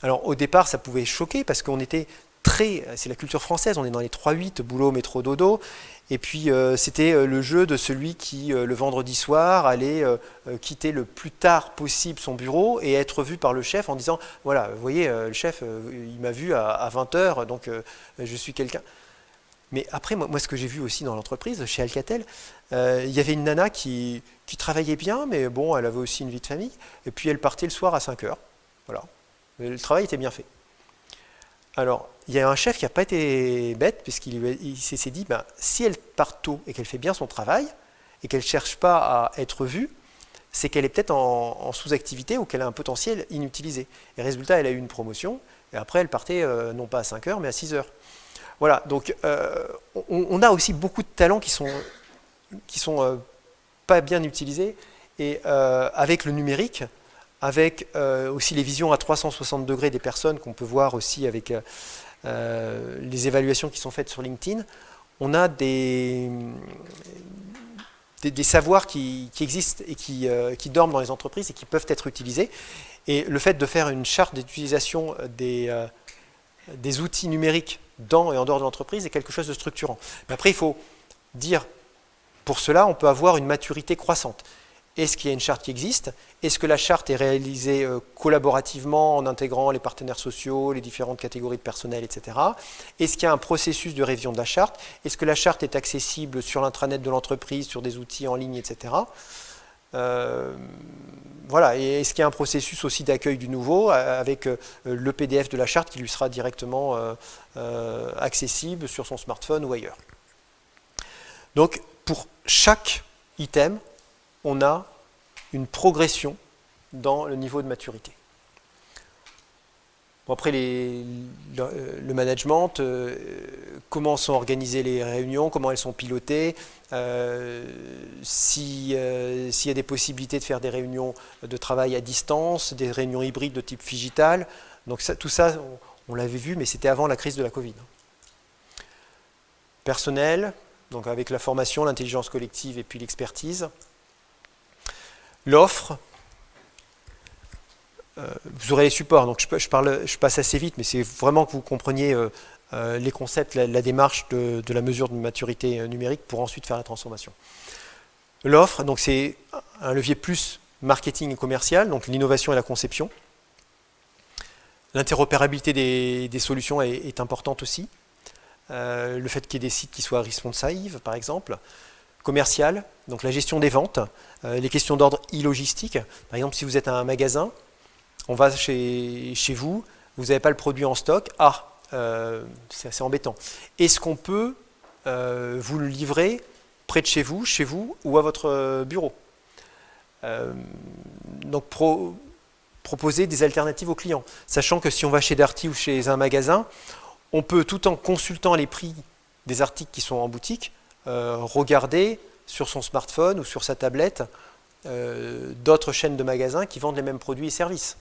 Alors au départ, ça pouvait choquer parce qu'on était c'est la culture française, on est dans les 3-8, boulot, métro, dodo, et puis c'était le jeu de celui qui, le vendredi soir, allait quitter le plus tard possible son bureau et être vu par le chef en disant, voilà, vous voyez, le chef, il m'a vu à 20h, donc je suis quelqu'un. Mais après, moi, ce que j'ai vu aussi dans l'entreprise, chez Alcatel, il y avait une nana qui travaillait bien, mais bon, elle avait aussi une vie de famille, et puis elle partait le soir à 5h. Voilà. Mais le travail était bien fait. Alors, il y a un chef qui n'a pas été bête, puisqu'il s'est dit, si elle part tôt et qu'elle fait bien son travail, et qu'elle ne cherche pas à être vue, c'est qu'elle est peut-être en sous-activité ou qu'elle a un potentiel inutilisé. Et résultat, elle a eu une promotion, et après, elle partait non pas à 5h, mais à 6h. Voilà, donc on a aussi beaucoup de talents qui sont pas bien utilisés, et avec le numérique, avec aussi les visions à 360 degrés des personnes qu'on peut voir aussi avec les évaluations qui sont faites sur LinkedIn, on a des savoirs qui existent et qui dorment dans les entreprises et qui peuvent être utilisés. Et le fait de faire une charte d'utilisation des outils numériques dans et en dehors de l'entreprise est quelque chose de structurant. Mais après, il faut dire pour cela, on peut avoir une maturité croissante. Est-ce qu'il y a une charte qui existe? Est-ce que la charte est réalisée collaborativement en intégrant les partenaires sociaux, les différentes catégories de personnel, etc. Est-ce qu'il y a un processus de révision de la charte? Est-ce que la charte est accessible sur l'intranet de l'entreprise, sur des outils en ligne, etc. Voilà. Et est-ce qu'il y a un processus aussi d'accueil du nouveau avec le PDF de la charte qui lui sera directement accessible sur son smartphone ou ailleurs? Donc, pour chaque item, on a une progression dans le niveau de maturité. Bon, après, le management, comment sont organisées les réunions, comment elles sont pilotées, s'il y a des possibilités de faire des réunions de travail à distance, des réunions hybrides de type Figital. Donc tout ça, on l'avait vu, mais c'était avant la crise de la Covid. Personnel, donc avec la formation, l'intelligence collective et puis l'expertise. L'offre, vous aurez les supports, donc je passe assez vite, mais c'est vraiment que vous compreniez les concepts, la démarche de la mesure de maturité numérique pour ensuite faire la transformation. L'offre, donc c'est un levier plus marketing et commercial, donc l'innovation et la conception. L'interopérabilité des solutions est importante aussi. Le fait qu'il y ait des sites qui soient responsive, par exemple. Commercial, donc la gestion des ventes, les questions d'ordre e-logistique. Par exemple, si vous êtes un magasin, on va chez vous, vous n'avez pas le produit en stock, c'est assez embêtant. Est-ce qu'on peut vous le livrer près de chez vous ou à votre bureau? Donc proposer des alternatives aux clients, sachant que si on va chez Darty ou chez un magasin, on peut, tout en consultant les prix des articles qui sont en boutique, regarder sur son smartphone ou sur sa tablette d'autres chaînes de magasins qui vendent les mêmes produits et services.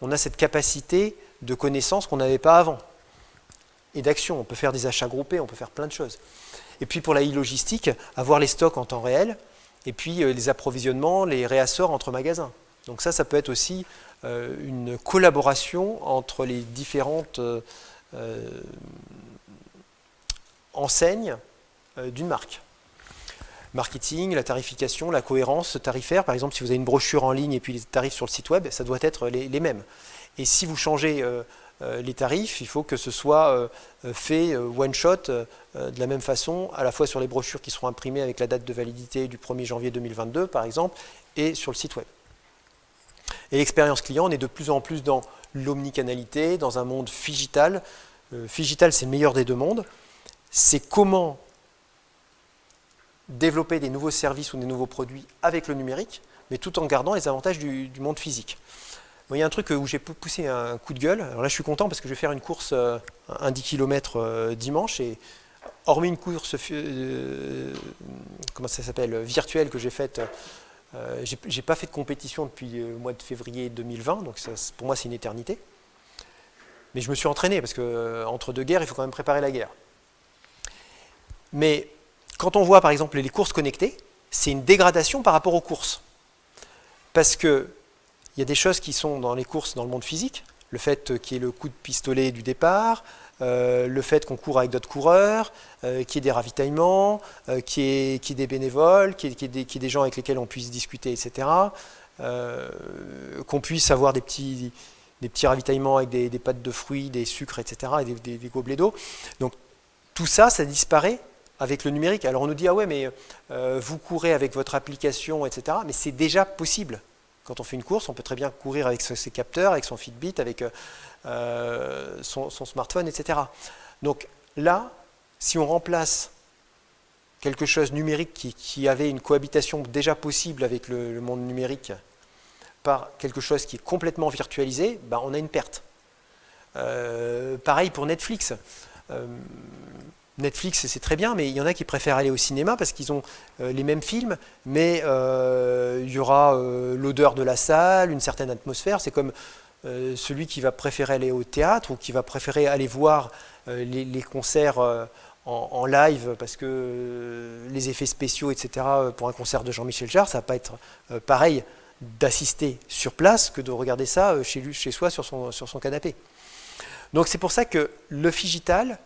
On a cette capacité de connaissance qu'on n'avait pas avant. Et d'action, on peut faire des achats groupés, on peut faire plein de choses. Et puis pour la e-logistique, avoir les stocks en temps réel, et puis les approvisionnements, les réassorts entre magasins. Donc ça peut être aussi une collaboration entre les différentes enseignes d'une marque. Marketing, la tarification, la cohérence tarifaire. Par exemple, si vous avez une brochure en ligne et puis les tarifs sur le site web, ça doit être les mêmes. Et si vous changez les tarifs, il faut que ce soit fait one shot de la même façon, à la fois sur les brochures qui seront imprimées avec la date de validité du 1er janvier 2022, par exemple, et sur le site web. Et l'expérience client, on est de plus en plus dans l'omnicanalité, dans un monde figital. Figital, c'est le meilleur des deux mondes. C'est comment développer des nouveaux services ou des nouveaux produits avec le numérique, mais tout en gardant les avantages du monde physique. Bon, il y a un truc où j'ai poussé un coup de gueule. Alors là, je suis content parce que je vais faire une course, un 10 km dimanche, et hormis une course comment ça s'appelle, virtuelle que j'ai faite, j'ai pas fait de compétition depuis le mois de février 2020, donc ça, pour moi c'est une éternité. Mais je me suis entraîné parce que entre deux guerres, il faut quand même préparer la guerre. Mais quand on voit par exemple les courses connectées, c'est une dégradation par rapport aux courses. Parce que il y a des choses qui sont dans les courses dans le monde physique, le fait qu'il y ait le coup de pistolet du départ, le fait qu'on court avec d'autres coureurs, qu'il y ait des ravitaillements, qu'il y ait des bénévoles, qu'il y ait des gens avec lesquels on puisse discuter, etc. Qu'on puisse avoir des petits ravitaillements avec des pâtes de fruits, des sucres, etc. et des gobelets d'eau. Donc tout ça, ça disparaît avec le numérique. Alors on nous dit, ah ouais, mais vous courez avec votre application, etc. Mais c'est déjà possible. Quand on fait une course, on peut très bien courir avec ses capteurs, avec son Fitbit, avec son smartphone, etc. Donc là, si on remplace quelque chose numérique qui avait une cohabitation déjà possible avec le monde numérique par quelque chose qui est complètement virtualisé, ben on a une perte. Pareil pour Netflix. Netflix, c'est très bien, mais il y en a qui préfèrent aller au cinéma parce qu'ils ont les mêmes films, mais il y aura l'odeur de la salle, une certaine atmosphère. C'est comme celui qui va préférer aller au théâtre ou qui va préférer aller voir les concerts en live parce que les effets spéciaux, etc., pour un concert de Jean-Michel Jarre, ça ne va pas être pareil d'assister sur place que de regarder ça chez soi sur son canapé. Donc c'est pour ça que le Figital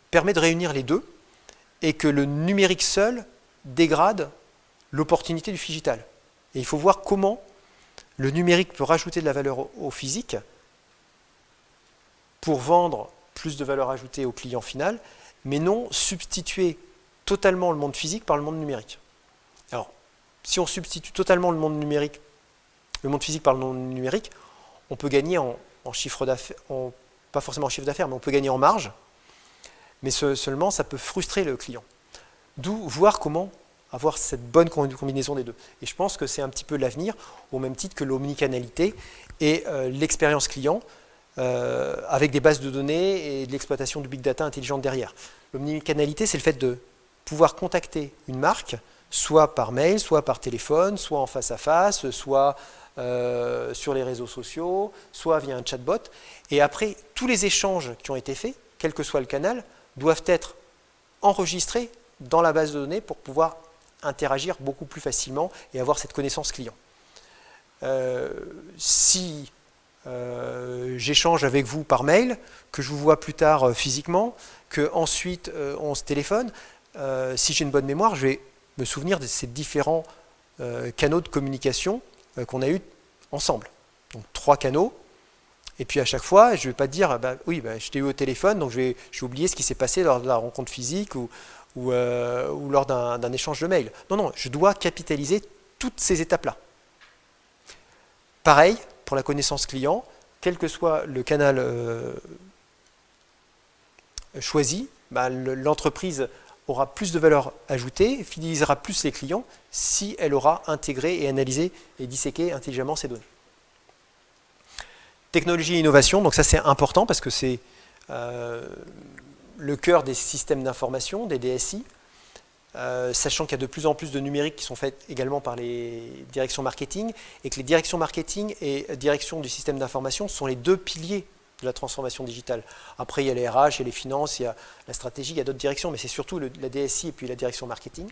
permet de réunir les deux et que le numérique seul dégrade l'opportunité du digital. Et il faut voir comment le numérique peut rajouter de la valeur au physique pour vendre plus de valeur ajoutée au client final, mais non substituer totalement le monde physique par le monde numérique. Alors, si on substitue totalement le monde physique par le monde numérique, on peut gagner en chiffre d'affaires, pas forcément en chiffre d'affaires, mais on peut gagner en marge, mais seulement ça peut frustrer le client. D'où voir comment avoir cette bonne combinaison des deux. Et je pense que c'est un petit peu l'avenir, au même titre que l'omnicanalité et l'expérience client, avec des bases de données et de l'exploitation du big data intelligente derrière. L'omnicanalité, c'est le fait de pouvoir contacter une marque, soit par mail, soit par téléphone, soit en face à face, soit sur les réseaux sociaux, soit via un chatbot. Et après, tous les échanges qui ont été faits, quel que soit le canal, doivent être enregistrés dans la base de données pour pouvoir interagir beaucoup plus facilement et avoir cette connaissance client. Si j'échange avec vous par mail, que je vous vois plus tard physiquement, qu'ensuite on se téléphone, si j'ai une bonne mémoire, je vais me souvenir de ces différents canaux de communication qu'on a eu ensemble. Donc 3 canaux, et puis à chaque fois, je ne vais pas dire oui, je t'ai eu au téléphone, donc je vais oublier ce qui s'est passé lors de la rencontre physique ou lors d'un échange de mail. Non, je dois capitaliser toutes ces étapes-là. Pareil, pour la connaissance client, quel que soit le canal choisi, l'entreprise aura plus de valeur ajoutée, fidélisera plus les clients si elle aura intégré et analysé et disséqué intelligemment ces données. Technologie et innovation, donc ça c'est important parce que c'est le cœur des systèmes d'information, des DSI, sachant qu'il y a de plus en plus de numériques qui sont faits également par les directions marketing, et que les directions marketing et direction du système d'information sont les 2 piliers de la transformation digitale. Après, il y a les RH, il y a les finances, il y a la stratégie, il y a d'autres directions, mais c'est surtout la DSI et puis la direction marketing.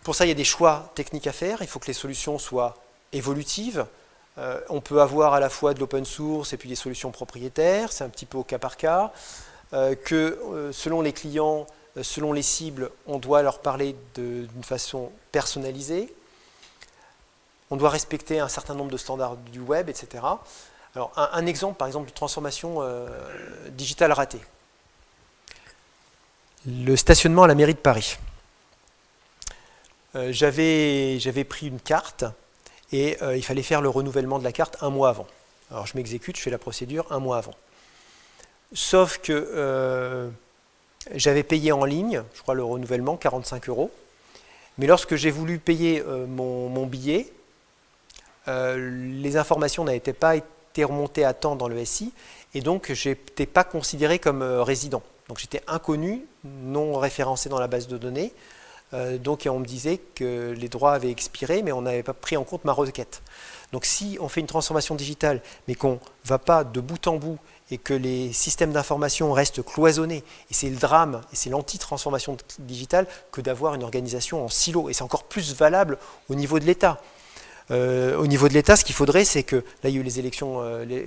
Pour ça, il y a des choix techniques à faire, il faut que les solutions soient évolutives. On peut avoir à la fois de l'open source et puis des solutions propriétaires, c'est un petit peu au cas par cas, selon les clients, selon les cibles, on doit leur parler d'une façon personnalisée, on doit respecter un certain nombre de standards du web, etc. Alors, un exemple, par exemple, de transformation digitale ratée. Le stationnement à la mairie de Paris. J'avais pris une carte et il fallait faire le renouvellement de la carte 1 mois avant. Alors, je m'exécute, je fais la procédure 1 mois avant. Sauf que j'avais payé en ligne, je crois le renouvellement, 45 €. Mais lorsque j'ai voulu payer mon billet, les informations n'avaient pas été remontées à temps dans le SI, et donc je n'étais pas considéré comme résident. Donc j'étais inconnu, non référencé dans la base de données. Donc on me disait que les droits avaient expiré, mais on n'avait pas pris en compte ma requête. Donc si on fait une transformation digitale, mais qu'on ne va pas de bout en bout, et que les systèmes d'information restent cloisonnés, et c'est le drame, et c'est l'anti-transformation digitale que d'avoir une organisation en silo, et c'est encore plus valable au niveau de l'État. Au niveau de l'État, ce qu'il faudrait, c'est que, là il y a eu les élections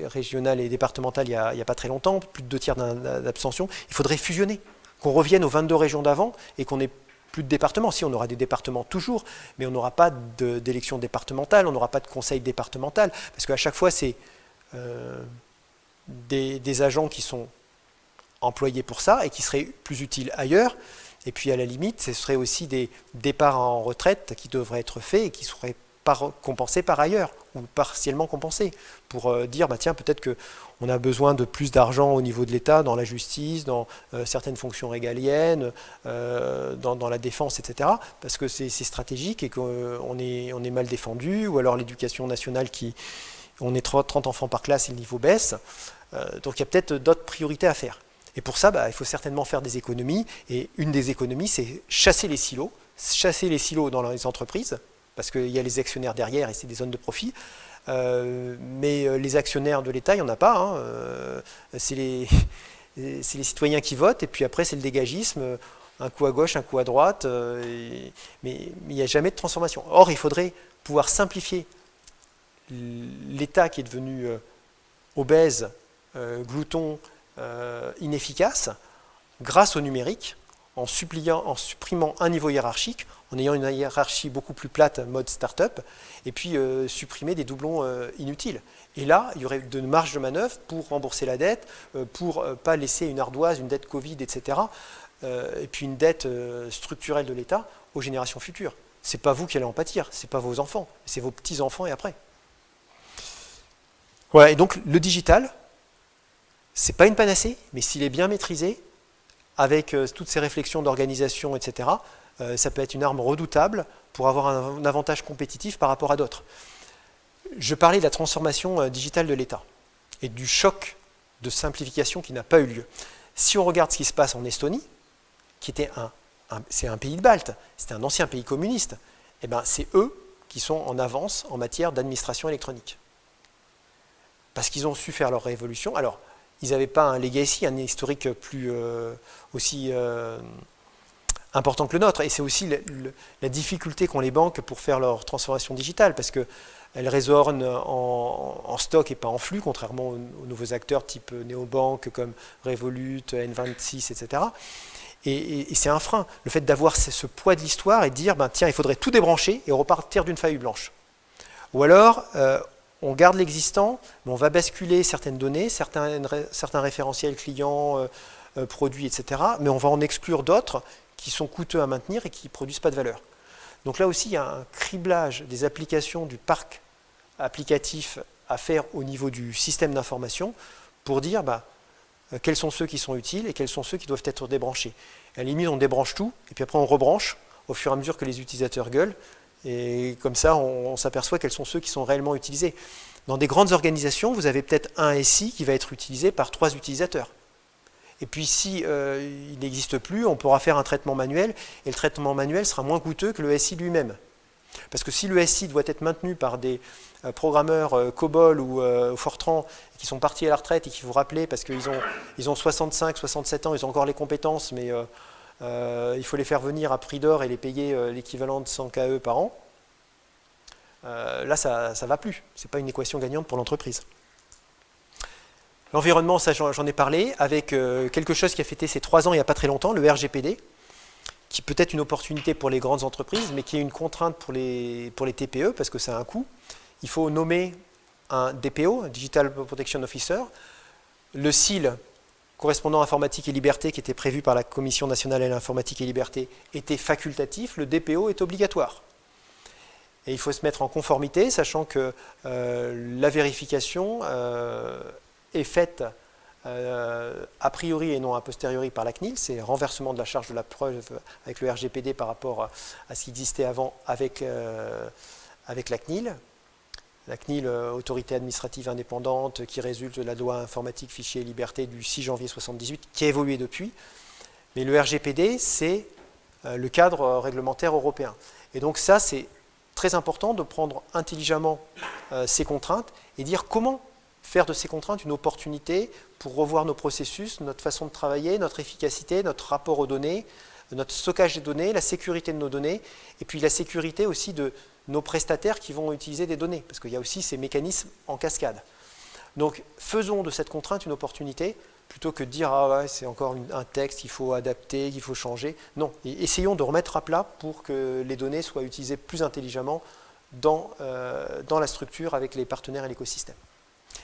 régionales et départementales il n'y a pas très longtemps, plus de 2/3 d'abstention, il faudrait fusionner, qu'on revienne aux 22 régions d'avant, et qu'on ait plus de départements. Si, on aura des départements toujours, mais on n'aura pas d'élection départementale, on n'aura pas de conseil départemental, parce qu'à chaque fois, c'est des agents qui sont employés pour ça et qui seraient plus utiles ailleurs. Et puis, à la limite, ce serait aussi des départs en retraite qui devraient être faits et qui seraient compensés par ailleurs, ou partiellement compensés, pour dire, tiens, peut-être qu'on a besoin de plus d'argent au niveau de l'État, dans la justice, dans certaines fonctions régaliennes, dans la défense, etc., parce que c'est stratégique et qu'on est mal défendu, ou alors l'éducation nationale on est 30 enfants par classe et le niveau baisse, donc il y a peut-être d'autres priorités à faire. Et pour ça, il faut certainement faire des économies, et une des économies, c'est chasser les silos dans les entreprises, parce qu'il y a les actionnaires derrière et c'est des zones de profit, mais les actionnaires de l'État, il n'y en a pas, c'est les citoyens qui votent, et puis après c'est le dégagisme, un coup à gauche, un coup à droite, mais il n'y a jamais de transformation. Or, il faudrait pouvoir simplifier l'État qui est devenu obèse, glouton, inefficace, grâce au numérique, en supprimant un niveau hiérarchique, en ayant une hiérarchie beaucoup plus plate, mode start-up, et puis supprimer des doublons inutiles. Et là, il y aurait de marge de manœuvre pour rembourser la dette, pour ne pas laisser une ardoise, une dette Covid, etc., et puis une dette structurelle de l'État aux générations futures. Ce n'est pas vous qui allez en pâtir, ce n'est pas vos enfants, c'est vos petits-enfants et après. Voilà, et donc le digital, ce n'est pas une panacée, mais s'il est bien maîtrisé, avec toutes ces réflexions d'organisation, etc., ça peut être une arme redoutable pour avoir un avantage compétitif par rapport à d'autres. Je parlais de la transformation digitale de l'État et du choc de simplification qui n'a pas eu lieu. Si on regarde ce qui se passe en Estonie, qui était c'est un pays de Balte, c'était un ancien pays communiste, eh ben, c'est eux qui sont en avance en matière d'administration électronique. Parce qu'ils ont su faire leur révolution. Alors, ils n'avaient pas un legacy, un historique plus aussi important que le nôtre. Et c'est aussi la difficulté qu'ont les banques pour faire leur transformation digitale, parce qu'elles raisonnent en stock et pas en flux, contrairement aux nouveaux acteurs type néobanques comme Revolut, N26, etc. Et c'est un frein, le fait d'avoir ce poids de l'histoire et de dire, ben, tiens, il faudrait tout débrancher et repartir d'une feuille blanche. Ou alors, on garde l'existant, mais on va basculer certaines données, certains référentiels clients, produits, etc., mais on va en exclure d'autres qui sont coûteux à maintenir et qui ne produisent pas de valeur. Donc là aussi, il y a un criblage des applications du parc applicatif à faire au niveau du système d'information pour dire bah, quels sont ceux qui sont utiles et quels sont ceux qui doivent être débranchés. À la limite, on débranche tout, et puis après on rebranche au fur et à mesure que les utilisateurs gueulent, et comme ça, on s'aperçoit quels sont ceux qui sont réellement utilisés. Dans des grandes organisations, vous avez peut-être un SI qui va être utilisé par 3 utilisateurs. Et puis si il n'existe plus, on pourra faire un traitement manuel, et le traitement manuel sera moins coûteux que le SI lui-même. Parce que si le SI doit être maintenu par des programmeurs COBOL ou Fortran qui sont partis à la retraite et qui vous rappelez parce qu'ils ont 65, 67 ans, ils ont encore les compétences, mais il faut les faire venir à prix d'or et les payer l'équivalent de 100 KE par an, là ça ne va plus. Ce n'est pas une équation gagnante pour l'entreprise. L'environnement, ça j'en ai parlé, avec quelque chose qui a fêté ces 3 ans il n'y a pas très longtemps, le RGPD, qui peut être une opportunité pour les grandes entreprises, mais qui est une contrainte pour les TPE, parce que ça a un coût. Il faut nommer un DPO, un Digital Protection Officer. Le CIL, correspondant informatique et liberté, qui était prévu par la Commission nationale à l'informatique et liberté, était facultatif, le DPO est obligatoire. Et il faut se mettre en conformité, sachant que la vérification est faite a priori et non a posteriori par la CNIL, c'est renversement de la charge de la preuve avec le RGPD par rapport à ce qui existait avant avec la CNIL. La CNIL, autorité administrative indépendante, qui résulte de la loi informatique, fichiers et liberté du 6 janvier 1978, qui a évolué depuis. Mais le RGPD, c'est le cadre réglementaire européen. Et donc ça, c'est très important de prendre intelligemment ces contraintes et dire comment faire de ces contraintes une opportunité pour revoir nos processus, notre façon de travailler, notre efficacité, notre rapport aux données, notre stockage des données, la sécurité de nos données, et puis la sécurité aussi de nos prestataires qui vont utiliser des données, parce qu'il y a aussi ces mécanismes en cascade. Donc faisons de cette contrainte une opportunité, plutôt que de dire « Ah ouais, c'est encore un texte qu'il faut adapter, qu'il faut changer ». Non, essayons de remettre à plat pour que les données soient utilisées plus intelligemment dans la structure avec les partenaires et l'écosystème.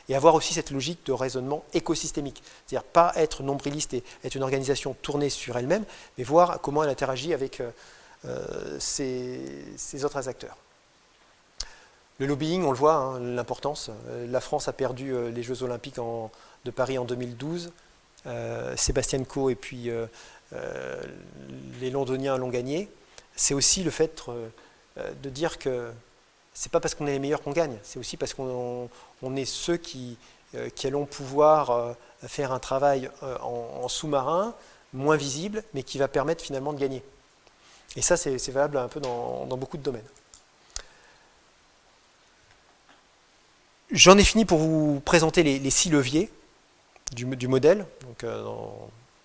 Et avoir aussi cette logique de raisonnement écosystémique. C'est-à-dire pas être nombriliste et être une organisation tournée sur elle-même, mais voir comment elle interagit avec ces autres acteurs. Le lobbying, on le voit, hein, l'importance. La France a perdu les Jeux Olympiques de Paris en 2012. Sébastien Coe et puis les Londoniens l'ont gagné. C'est aussi le fait de dire que c'est pas parce qu'on est les meilleurs qu'on gagne, c'est aussi parce qu'on est ceux qui allons pouvoir faire un travail en sous-marin, moins visible, mais qui va permettre finalement de gagner. Et ça, c'est valable un peu dans beaucoup de domaines. J'en ai fini pour vous présenter les 6 leviers du modèle, donc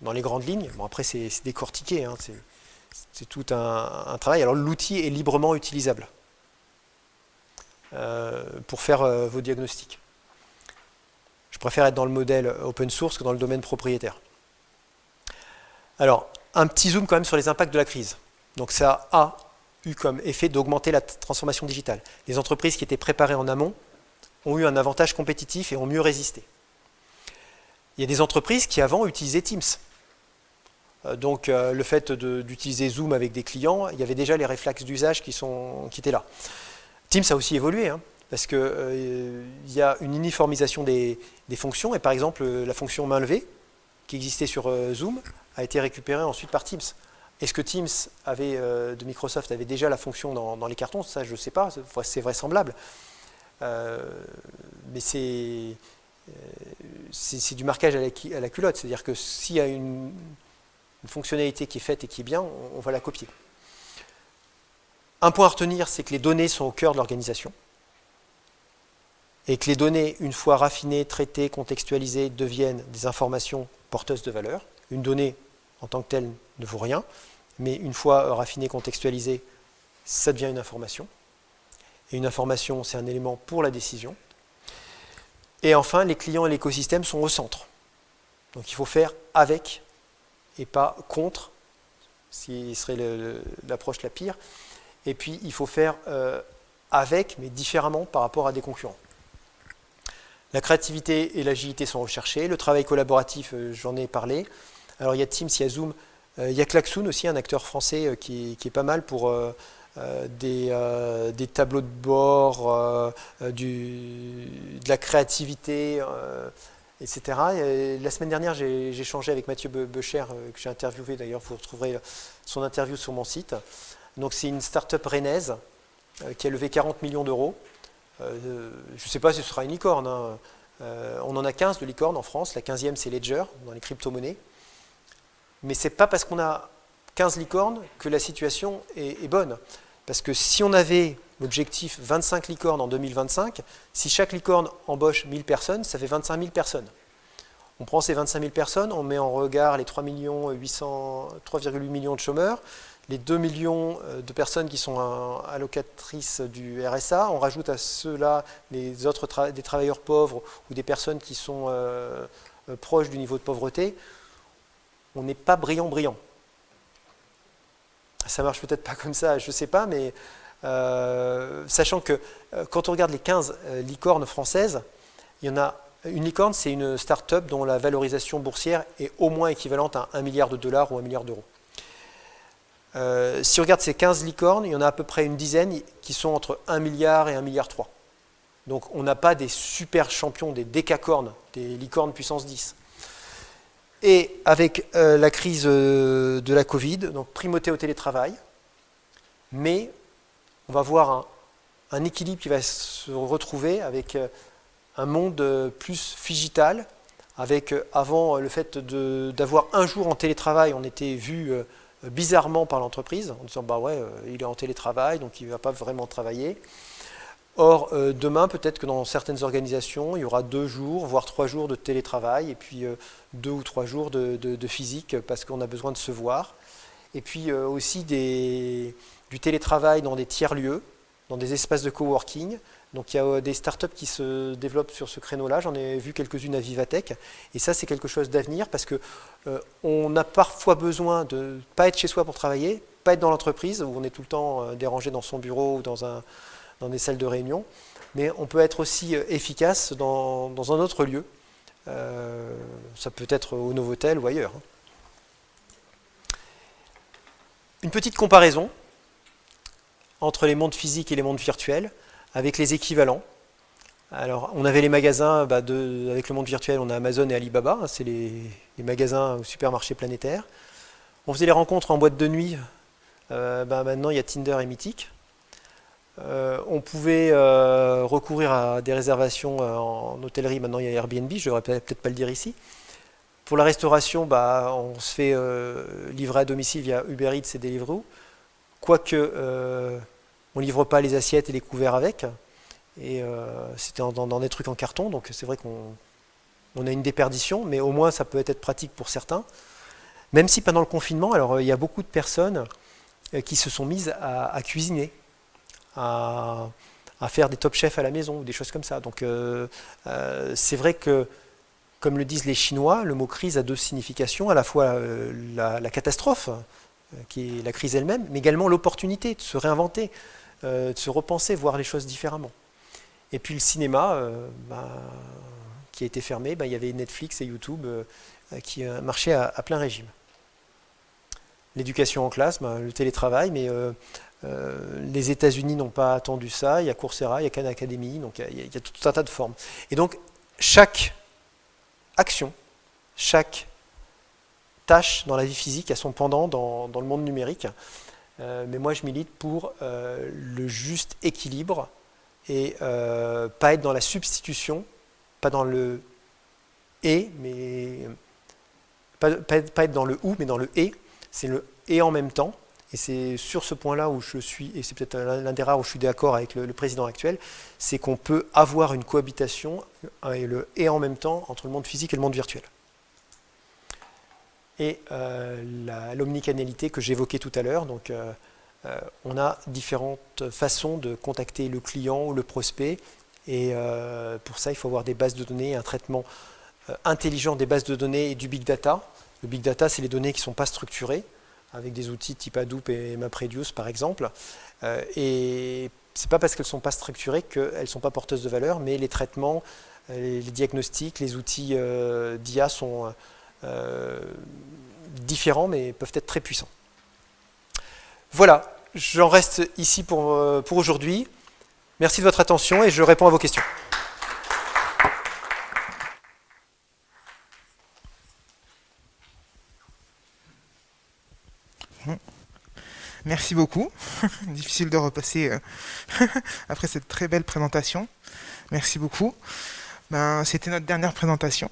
dans les grandes lignes. Bon, après, c'est décortiqué, hein, c'est tout un travail. Alors, l'outil est librement utilisable pour faire vos diagnostics. Je préfère être dans le modèle open source que dans le domaine propriétaire. Alors, Un petit zoom quand même sur les impacts de la crise. Donc ça a eu comme effet d'augmenter la transformation digitale. Les entreprises qui étaient préparées en amont ont eu un avantage compétitif et ont mieux résisté. Il y a des entreprises qui avant utilisaient Teams. Donc le fait d'utiliser Zoom avec des clients, il y avait déjà les réflexes d'usage qui étaient là. Teams a aussi évolué, hein, parce qu'il y a une uniformisation des fonctions, et par exemple la fonction main levée, qui existait sur Zoom, a été récupérée ensuite par Teams. Est-ce que Teams de Microsoft avait déjà la fonction dans les cartons? Ça, je ne sais pas, c'est vraisemblable. Mais c'est du marquage à la culotte, c'est-à-dire que s'il y a une fonctionnalité qui est faite et qui est bien, on va la copier. Un point à retenir, c'est que les données sont au cœur de l'organisation et que les données, une fois raffinées, traitées, contextualisées, deviennent des informations porteuses de valeur. Une donnée, en tant que telle, ne vaut rien, mais une fois raffinée, contextualisée, ça devient une information. Et une information, c'est un élément pour la décision. Et enfin, les clients et l'écosystème sont au centre. Donc il faut faire avec et pas contre, ce qui serait l'approche la pire. Et puis il faut faire avec, mais différemment par rapport à des concurrents. La créativité et l'agilité sont recherchées. Le travail collaboratif, j'en ai parlé. Alors il y a Teams, il y a Zoom, il y a Klaxoon aussi, un acteur français qui est pas mal pour des tableaux de bord, de la créativité, etc. Et la semaine dernière, j'ai échangé avec Mathieu Becher, que j'ai interviewé d'ailleurs, vous retrouverez son interview sur mon site. Donc c'est une start-up rennaise qui a levé 40 millions d'euros. Je ne sais pas si ce sera une licorne, hein. On en a 15 de licornes en France, la 15e c'est Ledger, dans les crypto-monnaies. Mais ce n'est pas parce qu'on a 15 licornes que la situation est bonne. Parce que si on avait l'objectif 25 licornes en 2025, si chaque licorne embauche 1000 personnes, ça fait 25 000 personnes. On prend ces 25 000 personnes, on met en regard les 3,8 millions de chômeurs, les 2 millions de personnes qui sont allocatrices du RSA, on rajoute à ceux-là les autres des travailleurs pauvres ou des personnes qui sont proches du niveau de pauvreté, on n'est pas brillant. Ça marche peut-être pas comme ça, je ne sais pas, mais sachant que quand on regarde les 15 licornes françaises, il y en a une licorne, c'est une start-up dont la valorisation boursière est au moins équivalente à 1 milliard de dollars ou 1 milliard d'euros. Si on regarde ces 15 licornes, il y en a à peu près une dizaine qui sont entre 1 milliard et 1 milliard 3. Donc on n'a pas des super champions, des décacornes, des licornes puissance 10. Et avec la crise de la Covid, donc primauté au télétravail, mais on va voir un équilibre qui va se retrouver avec un monde plus figital, avec avant le fait d'avoir un jour en télétravail, on était vu bizarrement par l'entreprise, en disant bah ouais, il est en télétravail, donc il ne va pas vraiment travailler. Or, demain, peut-être que dans certaines organisations, il y aura 2 jours, voire 3 jours de télétravail, et puis 2 ou 3 jours de physique, parce qu'on a besoin de se voir. Et puis aussi du télétravail dans des tiers-lieux, dans des espaces de coworking. Donc il y a des startups qui se développent sur ce créneau-là, j'en ai vu quelques-unes à Vivatech, et ça c'est quelque chose d'avenir, parce qu'on a parfois besoin de ne pas être chez soi pour travailler, pas être dans l'entreprise, où on est tout le temps dérangé dans son bureau ou dans des salles de réunion, mais on peut être aussi efficace dans un autre lieu. Ça peut être au Novotel ou ailleurs. Une petite comparaison entre les mondes physiques et les mondes virtuels, avec les équivalents. Alors, on avait les magasins, avec le monde virtuel, on a Amazon et Alibaba, c'est les magasins au supermarché planétaire. On faisait les rencontres en boîte de nuit, maintenant il y a Tinder et Mythique. On pouvait recourir à des réservations en hôtellerie, maintenant il y a Airbnb, je ne devrais peut-être pas le dire ici. Pour la restauration, on se fait livrer à domicile via Uber Eats et Deliveroo, quoique on ne livre pas les assiettes et les couverts avec, et c'était dans des trucs en carton, donc c'est vrai qu'on a une déperdition, mais au moins ça peut être pratique pour certains. Même si pendant le confinement, alors il y a beaucoup de personnes qui se sont mises à cuisiner, à faire des top chefs à la maison ou des choses comme ça. Donc c'est vrai que comme le disent les Chinois, le mot crise a deux significations, à la fois la catastrophe, qui est la crise elle-même, mais également l'opportunité de se réinventer, de se repenser, voir les choses différemment. Et puis le cinéma, qui a été fermé, il y avait Netflix et YouTube qui marchaient à plein régime. L'éducation en classe, le télétravail, mais les États-Unis n'ont pas attendu ça, il y a Coursera, il y a Khan Academy, donc il y a tout un tas de formes. Et donc chaque action, chaque tâche dans la vie physique a son pendant dans le monde numérique. Mais moi je milite pour le juste équilibre et pas être dans la substitution, pas dans le et, mais pas être dans le ou, mais dans le et. C'est le et en même temps. Et c'est sur ce point-là où je suis, et c'est peut-être l'un des rares où je suis d'accord avec le président actuel, c'est qu'on peut avoir une cohabitation et le et en même temps entre le monde physique et le monde virtuel. Et l'omnicanalité que j'évoquais tout à l'heure, donc on a différentes façons de contacter le client ou le prospect, et pour ça il faut avoir des bases de données, un traitement intelligent des bases de données et du big data. Le big data, c'est les données qui ne sont pas structurées, avec des outils type Hadoop et MapReduce par exemple, et c'est pas parce qu'elles ne sont pas structurées qu'elles ne sont pas porteuses de valeur, mais les traitements, les diagnostics, les outils d'IA sont différents mais peuvent être très puissants. Voilà, j'en reste ici pour aujourd'hui. Merci de votre attention et je réponds à vos questions. Merci beaucoup. Difficile de repasser après cette très belle présentation. Merci beaucoup. C'était notre dernière présentation.